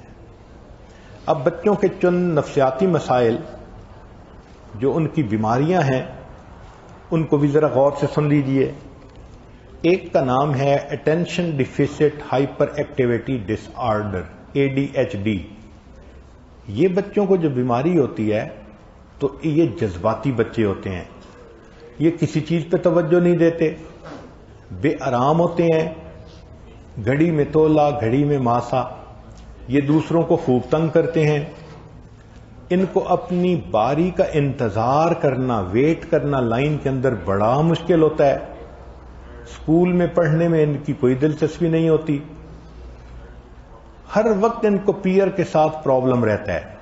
اب بچوں کے چند نفسیاتی مسائل جو ان کی بیماریاں ہیں ان کو بھی ذرا غور سے سن لیجئے۔ ایک کا نام ہے اٹینشن ڈیفیسٹ ہائپر ایکٹیویٹی ڈس آرڈر، ADHD۔ یہ بچوں کو جو بیماری ہوتی ہے تو یہ جذباتی بچے ہوتے ہیں، یہ کسی چیز پہ توجہ نہیں دیتے، بے آرام ہوتے ہیں، گھڑی میں تولا گھڑی میں ماسا، یہ دوسروں کو خوب تنگ کرتے ہیں، ان کو اپنی باری کا انتظار کرنا، ویٹ کرنا لائن کے اندر بڑا مشکل ہوتا ہے، اسکول میں پڑھنے میں ان کی کوئی دلچسپی نہیں ہوتی، ہر وقت ان کو پیئر کے ساتھ پرابلم رہتا ہے،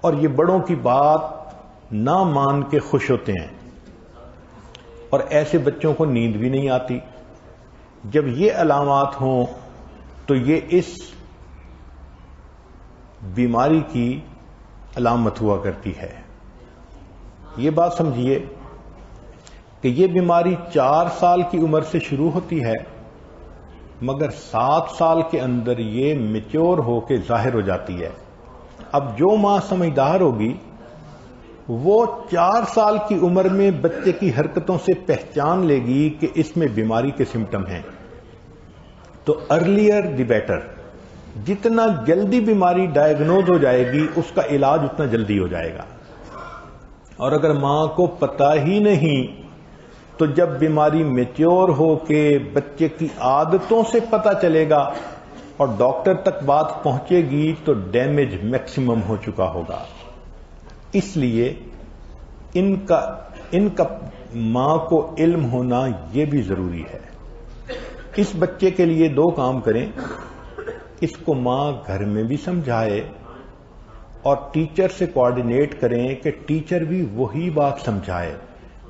اور یہ بڑوں کی بات نہ مان کے خوش ہوتے ہیں، اور ایسے بچوں کو نیند بھی نہیں آتی۔ جب یہ علامات ہوں تو یہ اس بیماری کی علامت ہوا کرتی ہے۔ یہ بات سمجھیے کہ یہ بیماری 4 سال کی عمر سے شروع ہوتی ہے، مگر 7 سال کے اندر یہ میچور ہو کے ظاہر ہو جاتی ہے۔ اب جو ماں سمجھدار ہوگی وہ 4 سال کی عمر میں بچے کی حرکتوں سے پہچان لے گی کہ اس میں بیماری کے سمٹم ہیں، تو ارلیئر دی بیٹر، جتنا جلدی بیماری ڈائیگنوز ہو جائے گی اس کا علاج اتنا جلدی ہو جائے گا۔ اور اگر ماں کو پتہ ہی نہیں تو جب بیماری میچور ہو کے بچے کی عادتوں سے پتہ چلے گا اور ڈاکٹر تک بات پہنچے گی تو ڈیمیج میکسیمم ہو چکا ہوگا۔ اس لیے ان کا ماں کو علم ہونا یہ بھی ضروری ہے۔ اس بچے کے لیے 2 کام کریں، اس کو ماں گھر میں بھی سمجھائے اور ٹیچر سے کوآرڈینیٹ کریں کہ ٹیچر بھی وہی بات سمجھائے،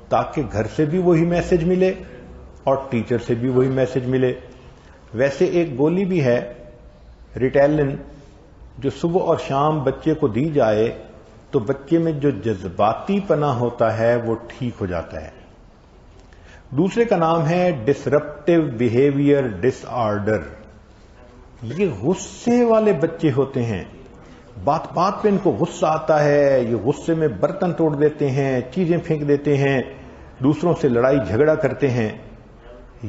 تاکہ گھر سے بھی وہی میسج ملے اور ٹیچر سے بھی وہی میسج ملے۔ ویسے ایک گولی بھی ہے ریٹیلن، جو صبح اور شام بچے کو دی جائے تو بچے میں جو جذباتی پنا ہوتا ہے وہ ٹھیک ہو جاتا ہے۔ دوسرے کا نام ہے ڈسرپٹیو بیہیویئر ڈس آرڈر۔ یہ غصے والے بچے ہوتے ہیں، بات بات پہ ان کو غصہ آتا ہے، یہ غصے میں برتن توڑ دیتے ہیں، چیزیں پھینک دیتے ہیں، دوسروں سے لڑائی جھگڑا کرتے ہیں۔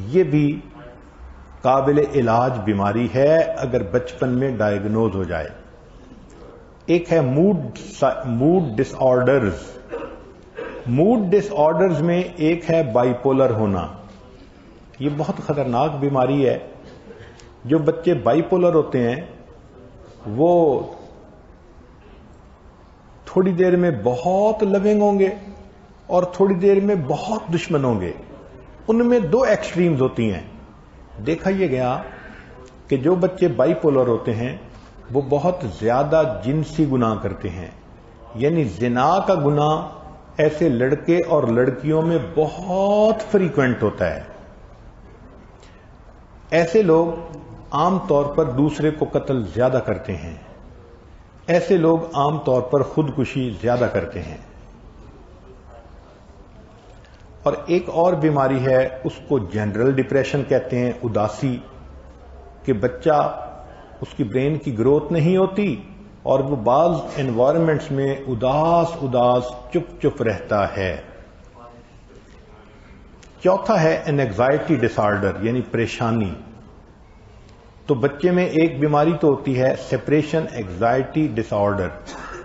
یہ بھی قابل علاج بیماری ہے اگر بچپن میں ڈائیگنوز ہو جائے۔ ایک ہے موڈ ڈس آرڈرز۔ موڈ ڈس آرڈرز میں ایک ہے بائی پولر ہونا۔ یہ بہت خطرناک بیماری ہے۔ جو بچے بائی پولر ہوتے ہیں وہ تھوڑی دیر میں بہت لونگ ہوں گے اور تھوڑی دیر میں بہت دشمن ہوں گے، ان میں 2 ایکسٹریمز ہوتی ہیں۔ دیکھا یہ گیا کہ جو بچے بائی پولر ہوتے ہیں وہ بہت زیادہ جنسی گناہ کرتے ہیں، یعنی زنا کا گناہ ایسے لڑکے اور لڑکیوں میں بہت فریکوینٹ ہوتا ہے۔ ایسے لوگ عام طور پر دوسرے کو قتل زیادہ کرتے ہیں، ایسے لوگ عام طور پر خودکشی زیادہ کرتے ہیں۔ اور ایک اور بیماری ہے، اس کو جنرل ڈپریشن کہتے ہیں، اداسی، کہ بچہ اس کی برین کی گروتھ نہیں ہوتی اور وہ بعض انوائرمنٹس میں اداس چپ رہتا ہے۔ چوتھا ہے اینگزائٹی ڈس آرڈر، یعنی پریشانی۔ تو بچے میں ایک بیماری تو ہوتی ہے سپریشن اینگزائٹی ڈس آرڈر،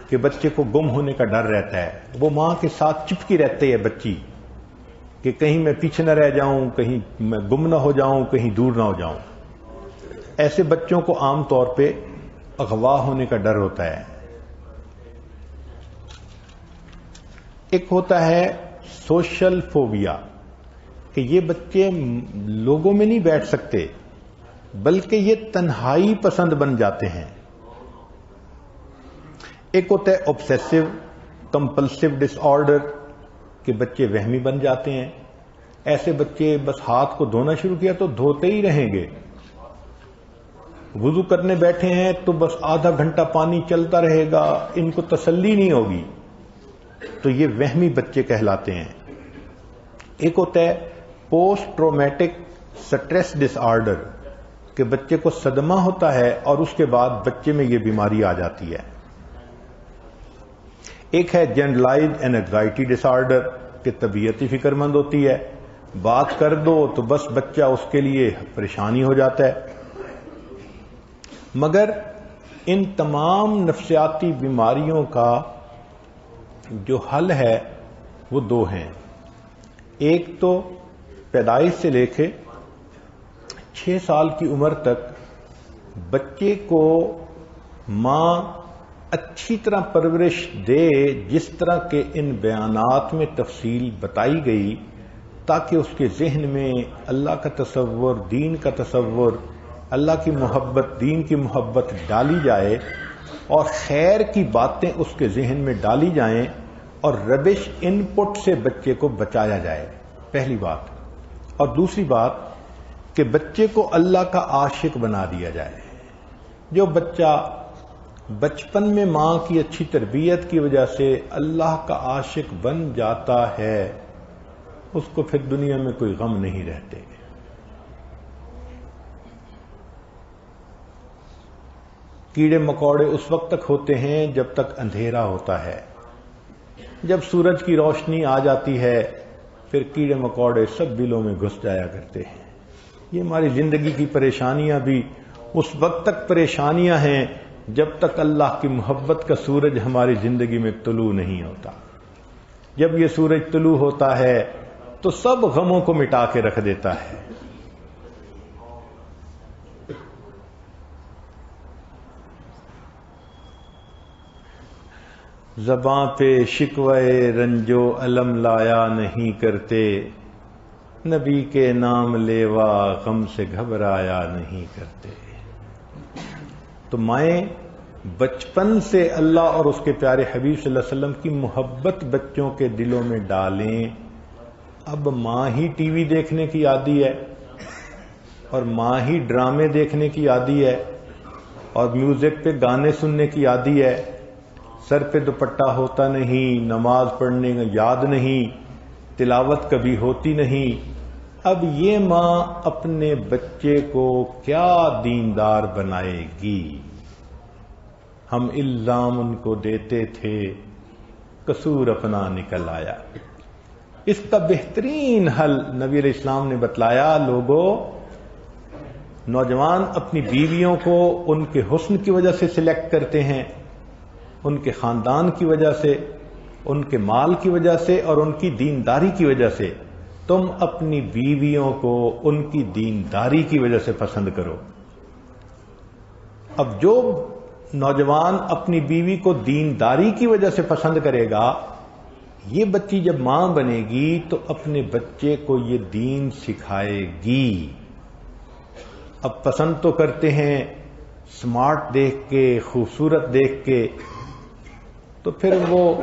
کہ بچے کو گم ہونے کا ڈر رہتا ہے، وہ ماں کے ساتھ چپکی رہتی ہے بچی کہ کہیں میں پیچھے نہ رہ جاؤں، کہیں میں گم نہ ہو جاؤں، کہیں دور نہ ہو جاؤں۔ ایسے بچوں کو عام طور پہ اغوا ہونے کا ڈر ہوتا ہے۔ ایک ہوتا ہے سوشل فوبیا، کہ یہ بچے لوگوں میں نہیں بیٹھ سکتے بلکہ یہ تنہائی پسند بن جاتے ہیں۔ ایک ہوتا ہے obsessive compulsive disorder، کہ بچے وہمی بن جاتے ہیں۔ ایسے بچے بس ہاتھ کو دھونا شروع کیا تو دھوتے ہی رہیں گے، وضو کرنے بیٹھے ہیں تو بس آدھا گھنٹہ پانی چلتا رہے گا، ان کو تسلی نہیں ہوگی، تو یہ وہمی بچے کہلاتے ہیں۔ ایک ہوتا ہے پوسٹ ٹرومیٹک سٹریس ڈس آرڈر، کہ بچے کو صدمہ ہوتا ہے اور اس کے بعد بچے میں یہ بیماری آ جاتی ہے۔ ایک ہے جنرلائزڈ اینگزائٹی ڈس آرڈر، کہ طبیعت ہی فکر مند ہوتی ہے، بات کر دو تو بس بچہ اس کے لیے پریشانی ہو جاتا ہے۔ مگر ان تمام نفسیاتی بیماریوں کا جو حل ہے وہ دو ہیں۔ ایک تو پیدائش سے لے کے 6 سال کی عمر تک بچے کو ماں اچھی طرح پرورش دے، جس طرح کے ان بیانات میں تفصیل بتائی گئی، تاکہ اس کے ذہن میں اللہ کا تصور، دین کا تصور، اللہ کی محبت، دین کی محبت ڈالی جائے اور خیر کی باتیں اس کے ذہن میں ڈالی جائیں اور ربش ان پٹ سے بچے کو بچایا جائے، پہلی بات۔ اور دوسری بات کہ بچے کو اللہ کا عاشق بنا دیا جائے۔ جو بچہ بچپن میں ماں کی اچھی تربیت کی وجہ سے اللہ کا عاشق بن جاتا ہے، اس کو پھر دنیا میں کوئی غم نہیں رہتے۔ کیڑے مکوڑے اس وقت تک ہوتے ہیں جب تک اندھیرا ہوتا ہے، جب سورج کی روشنی آ جاتی ہے پھر کیڑے مکوڑے سب دلوں میں گھس جایا کرتے ہیں۔ یہ ہماری زندگی کی پریشانیاں بھی اس وقت تک پریشانیاں ہیں جب تک اللہ کی محبت کا سورج ہماری زندگی میں طلوع نہیں ہوتا۔ جب یہ سورج طلوع ہوتا ہے تو سب غموں کو مٹا کے رکھ دیتا ہے۔ زباں پہ شکوے رنجو علم لایا نہیں کرتے، نبی کے نام لیوا غم سے گھبرایا نہیں کرتے۔ تو مائیں بچپن سے اللہ اور اس کے پیارے حبیب صلی اللہ علیہ وسلم کی محبت بچوں کے دلوں میں ڈالیں۔ اب ماں ہی ٹی وی دیکھنے کی عادی ہے اور ماں ہی ڈرامے دیکھنے کی عادی ہے اور میوزک پہ گانے سننے کی عادی ہے، سر پہ دوپٹہ ہوتا نہیں، نماز پڑھنے کا یاد نہیں، تلاوت کبھی ہوتی نہیں۔ اب یہ ماں اپنے بچے کو کیا دیندار بنائے گی؟ ہم الزام ان کو دیتے تھے، قصور اپنا نکل آیا۔ اس کا بہترین حل نبی علیہ السلام نے بتلایا۔ لوگوں، نوجوان اپنی بیویوں کو ان کے حسن کی وجہ سے سلیکٹ کرتے ہیں، ان کے خاندان کی وجہ سے، ان کے مال کی وجہ سے اور ان کی دینداری کی وجہ سے۔ تم اپنی بیویوں کو ان کی دینداری کی وجہ سے پسند کرو۔ اب جو نوجوان اپنی بیوی کو دینداری کی وجہ سے پسند کرے گا، یہ بچی جب ماں بنے گی تو اپنے بچے کو یہ دین سکھائے گی۔ اب پسند تو کرتے ہیں سمارٹ دیکھ کے، خوبصورت دیکھ کے، تو پھر وہ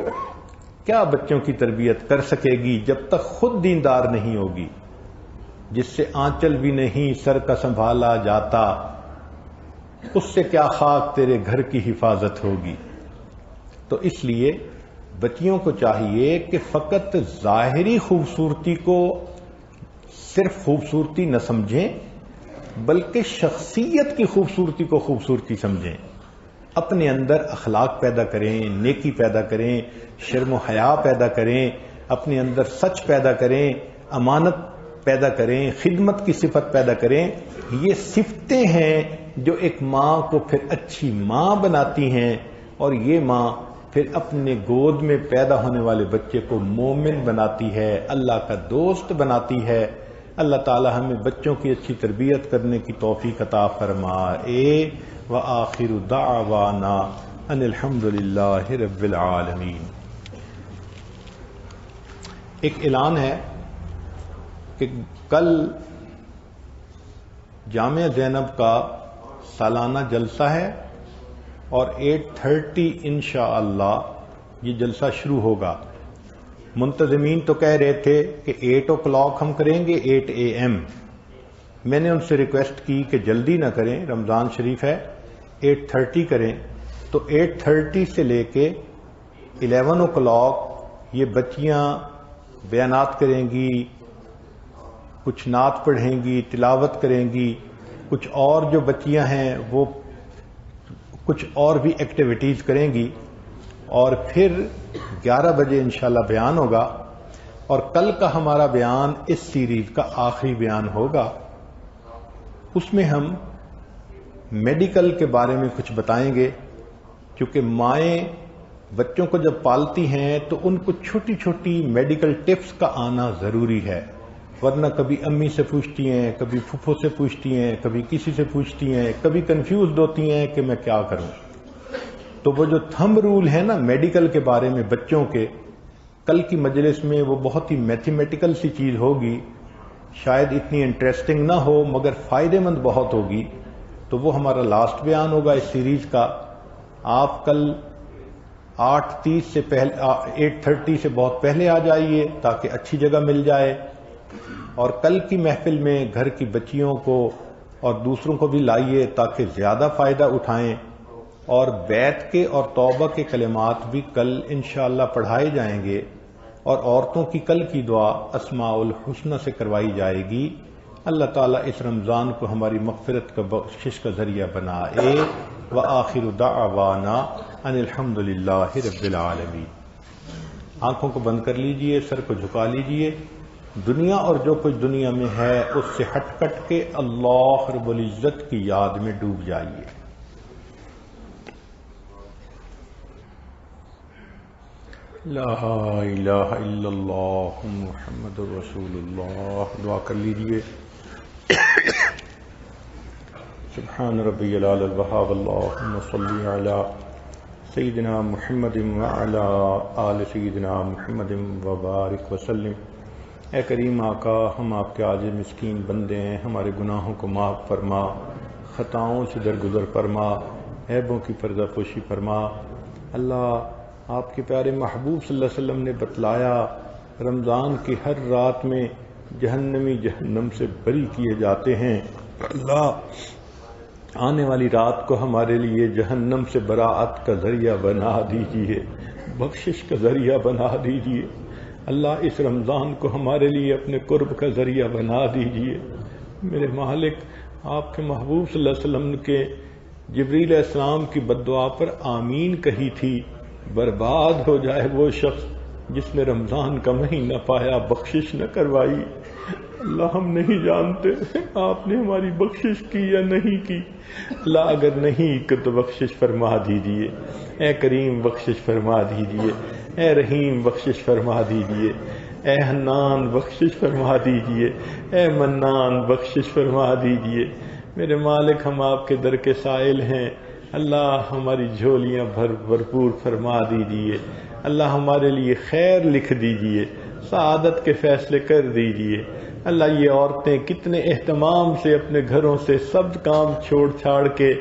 کیا بچوں کی تربیت کر سکے گی جب تک خود دیندار نہیں ہوگی؟ جس سے آنچل بھی نہیں سر کا سنبھالا جاتا، اس سے کیا خاک تیرے گھر کی حفاظت ہوگی؟ تو اس لیے بچیوں کو چاہیے کہ فقط ظاہری خوبصورتی کو صرف خوبصورتی نہ سمجھیں، بلکہ شخصیت کی خوبصورتی کو خوبصورتی سمجھیں۔ اپنے اندر اخلاق پیدا کریں، نیکی پیدا کریں، شرم و حیا پیدا کریں، اپنے اندر سچ پیدا کریں، امانت پیدا کریں، خدمت کی صفت پیدا کریں۔ یہ صفتیں ہیں جو ایک ماں کو پھر اچھی ماں بناتی ہیں، اور یہ ماں پھر اپنے گود میں پیدا ہونے والے بچے کو مومن بناتی ہے، اللہ کا دوست بناتی ہے۔ اللہ تعالی ہمیں بچوں کی اچھی تربیت کرنے کی توفیق عطا فرمائے۔ وآخر دعوانا ان الحمد للہ رب العالمین۔ ایک اعلان ہے کہ کل جامعہ زینب کا سالانہ جلسہ ہے اور 8:30 انشاءاللہ یہ جلسہ شروع ہوگا۔ منتظمین تو کہہ رہے تھے کہ 8 o'clock ہم کریں گے، 8 AM، میں نے ان سے ریکویسٹ کی کہ جلدی نہ کریں، رمضان شریف ہے، 8:30 کریں، تو 8:30 سے لے کے 11 o'clock یہ بچیاں بیانات کریں گی، کچھ نعت پڑھیں گی، تلاوت کریں گی، کچھ اور جو بچیاں ہیں وہ کچھ اور بھی ایکٹیویٹیز کریں گی، اور پھر 11 بجے انشاءاللہ بیان ہوگا، اور کل کا ہمارا بیان اس سیریز کا آخری بیان ہوگا۔ اس میں ہم میڈیکل کے بارے میں کچھ بتائیں گے، کیونکہ مائیں بچوں کو جب پالتی ہیں تو ان کو چھوٹی چھوٹی میڈیکل ٹپس کا آنا ضروری ہے، ورنہ کبھی امی سے پوچھتی ہیں، کبھی پھپھو سے پوچھتی ہیں، کبھی کسی سے پوچھتی ہیں، کبھی کنفیوزڈ ہوتی ہیں کہ میں کیا کروں۔ تو وہ جو تھمب رول ہے نا میڈیکل کے بارے میں بچوں کے، کل کی مجلس میں وہ بہت ہی میتھمیٹیکل سی چیز ہوگی، شاید اتنی انٹرسٹنگ نہ ہو مگر فائدے مند بہت ہوگی، تو وہ ہمارا لاسٹ بیان ہوگا اس سیریز کا۔ آپ کل 8:30 سے پہلے 8:30 سے بہت پہلے آ جائیے تاکہ اچھی جگہ مل جائے، اور کل کی محفل میں گھر کی بچیوں کو اور دوسروں کو بھی لائیے تاکہ زیادہ فائدہ اٹھائیں، اور بیت کے اور توبہ کے کلمات بھی کل انشاءاللہ پڑھائے جائیں گے، اور عورتوں کی کل کی دعا اسماء الحسنی سے کروائی جائے گی۔ اللہ تعالیٰ اس رمضان کو ہماری مغفرت کا بخشش کا ذریعہ بنائے۔ وآخر دعوانا ان الحمدللہ رب العالمین۔ آنکھوں کو بند کر لیجئے، سر کو جھکا لیجئے، دنیا اور جو کچھ دنیا میں ہے اس سے ہٹ کٹ کے اللہ رب العزت کی یاد میں ڈوب جائیے۔ لا الہ الا اللہ محمد رسول اللہ۔ دعا کر لیجئے۔ سبحان ربی العلی الوہاب، اللہم صلی علی سیدنا محمد وعلی آل سیدنا محمد وبارک وسلم۔ اے کریم آقا، ہم آپ کے عاجز مسکین بندے ہیں، ہمارے گناہوں کو معاف فرما، خطاؤں سے درگزر فرما، عیبوں کی پردہ پوشی فرما۔ اللہ، آپ کے پیارے محبوب صلی اللہ علیہ وسلم نے بتلایا رمضان کی ہر رات میں جہنمی جہنم سے بری کیے جاتے ہیں۔ اللہ، آنے والی رات کو ہمارے لیے جہنم سے براعت کا ذریعہ بنا دیجئے، بخشش کا ذریعہ بنا دیجئے۔ اللہ، اس رمضان کو ہمارے لیے اپنے قرب کا ذریعہ بنا دیجئے۔ میرے مالک، آپ کے محبوب صلی اللہ علیہ وسلم کے جبریل علیہ السلام کی بد دعا پر آمین کہی تھی، برباد ہو جائے وہ شخص جس نے رمضان کا مہینہ پایا، بخشش نہ کروائی۔ اللہ، ہم نہیں جانتے آپ نے ہماری بخشش کی یا نہیں کی۔ اللہ، اگر نہیں کہ تو بخشش فرما دیجئے۔ اے کریم، بخشش فرما دیجئے۔ اے رحیم، بخشش فرما دیجئے۔ اے حنان، بخشش فرما دیجئے۔ اے منان، بخشش فرما دیجئے۔ میرے مالک، ہم آپ کے در کے سائل ہیں، اللہ ہماری جھولیاں بھرپور فرما دیجئے۔ اللہ، ہمارے لیے خیر لکھ دیجئے، سعادت کے فیصلے کر دیجئے۔ اللہ، یہ عورتیں کتنے اہتمام سے اپنے گھروں سے سب کام چھوڑ چھاڑ کے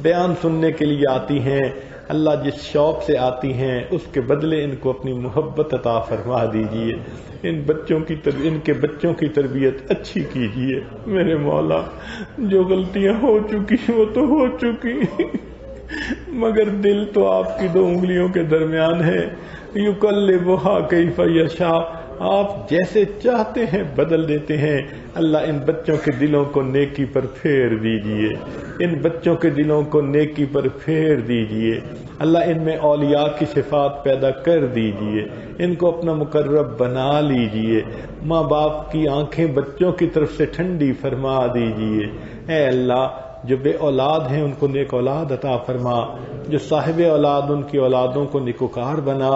بیان سننے کے لیے آتی ہیں، اللہ جس شوق سے آتی ہیں اس کے بدلے ان کو اپنی محبت عطا فرما دیجئے۔ ان کے بچوں کی تربیت اچھی کیجئے۔ میرے مولا، جو غلطیاں ہو چکی وہ تو ہو چکی، مگر دل تو آپ کی 2 انگلیوں کے درمیان ہے۔ یقلبھا کیف یشاء، آپ جیسے چاہتے ہیں بدل دیتے ہیں۔ اللہ، ان بچوں کے دلوں کو نیکی پر پھیر دیجئے، ان بچوں کے دلوں کو نیکی پر پھیر دیجئے۔ اللہ، ان میں اولیاء کی صفات پیدا کر دیجئے، ان کو اپنا مقرب بنا لیجئے۔ ماں باپ کی آنکھیں بچوں کی طرف سے ٹھنڈی فرما دیجئے۔ اے اللہ، جو بے اولاد ہیں ان کو نیک اولاد عطا فرما، جو صاحب اولاد ان کی اولادوں کو نیکوکار بنا،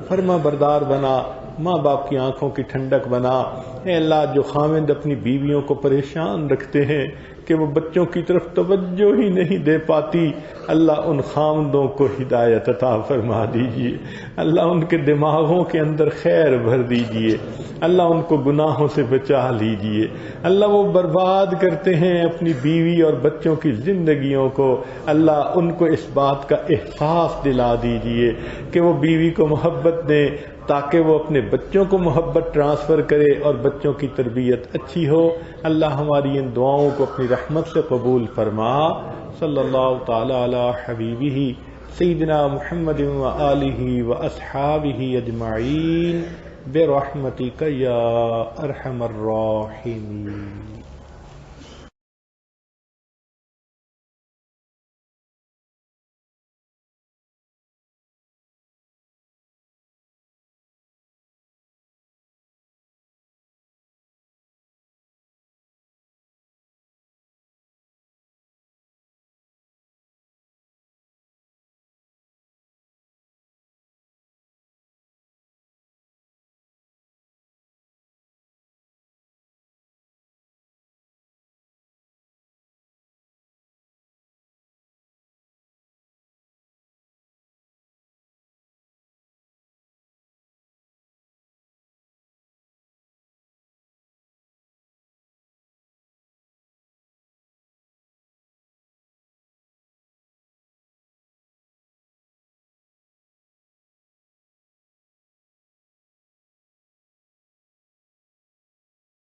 فرما بردار بنا، ماں باپ کی آنکھوں کی ٹھنڈک بنا۔ اے اللہ، جو خاوند اپنی بیویوں کو پریشان رکھتے ہیں کہ وہ بچوں کی طرف توجہ ہی نہیں دے پاتی، اللہ ان خاوندوں کو ہدایت عطا فرما دیجئے۔ اللہ، ان کے دماغوں کے اندر خیر بھر دیجئے۔ اللہ، ان کو گناہوں سے بچا لیجئے۔ اللہ، وہ برباد کرتے ہیں اپنی بیوی اور بچوں کی زندگیوں کو، اللہ ان کو اس بات کا احساس دلا دیجئے کہ وہ بیوی کو محبت دیں، تاکہ وہ اپنے بچوں کو محبت ٹرانسفر کرے اور بچوں کی تربیت اچھی ہو۔ اللہ ہماری ان دعاؤں کو اپنی رحمت سے قبول فرما۔ صلی اللہ تعالی علی حبیبہ سیدنا محمد و آلہ و اصحابہ اجمعین برحمتک یا ارحم الراحمین۔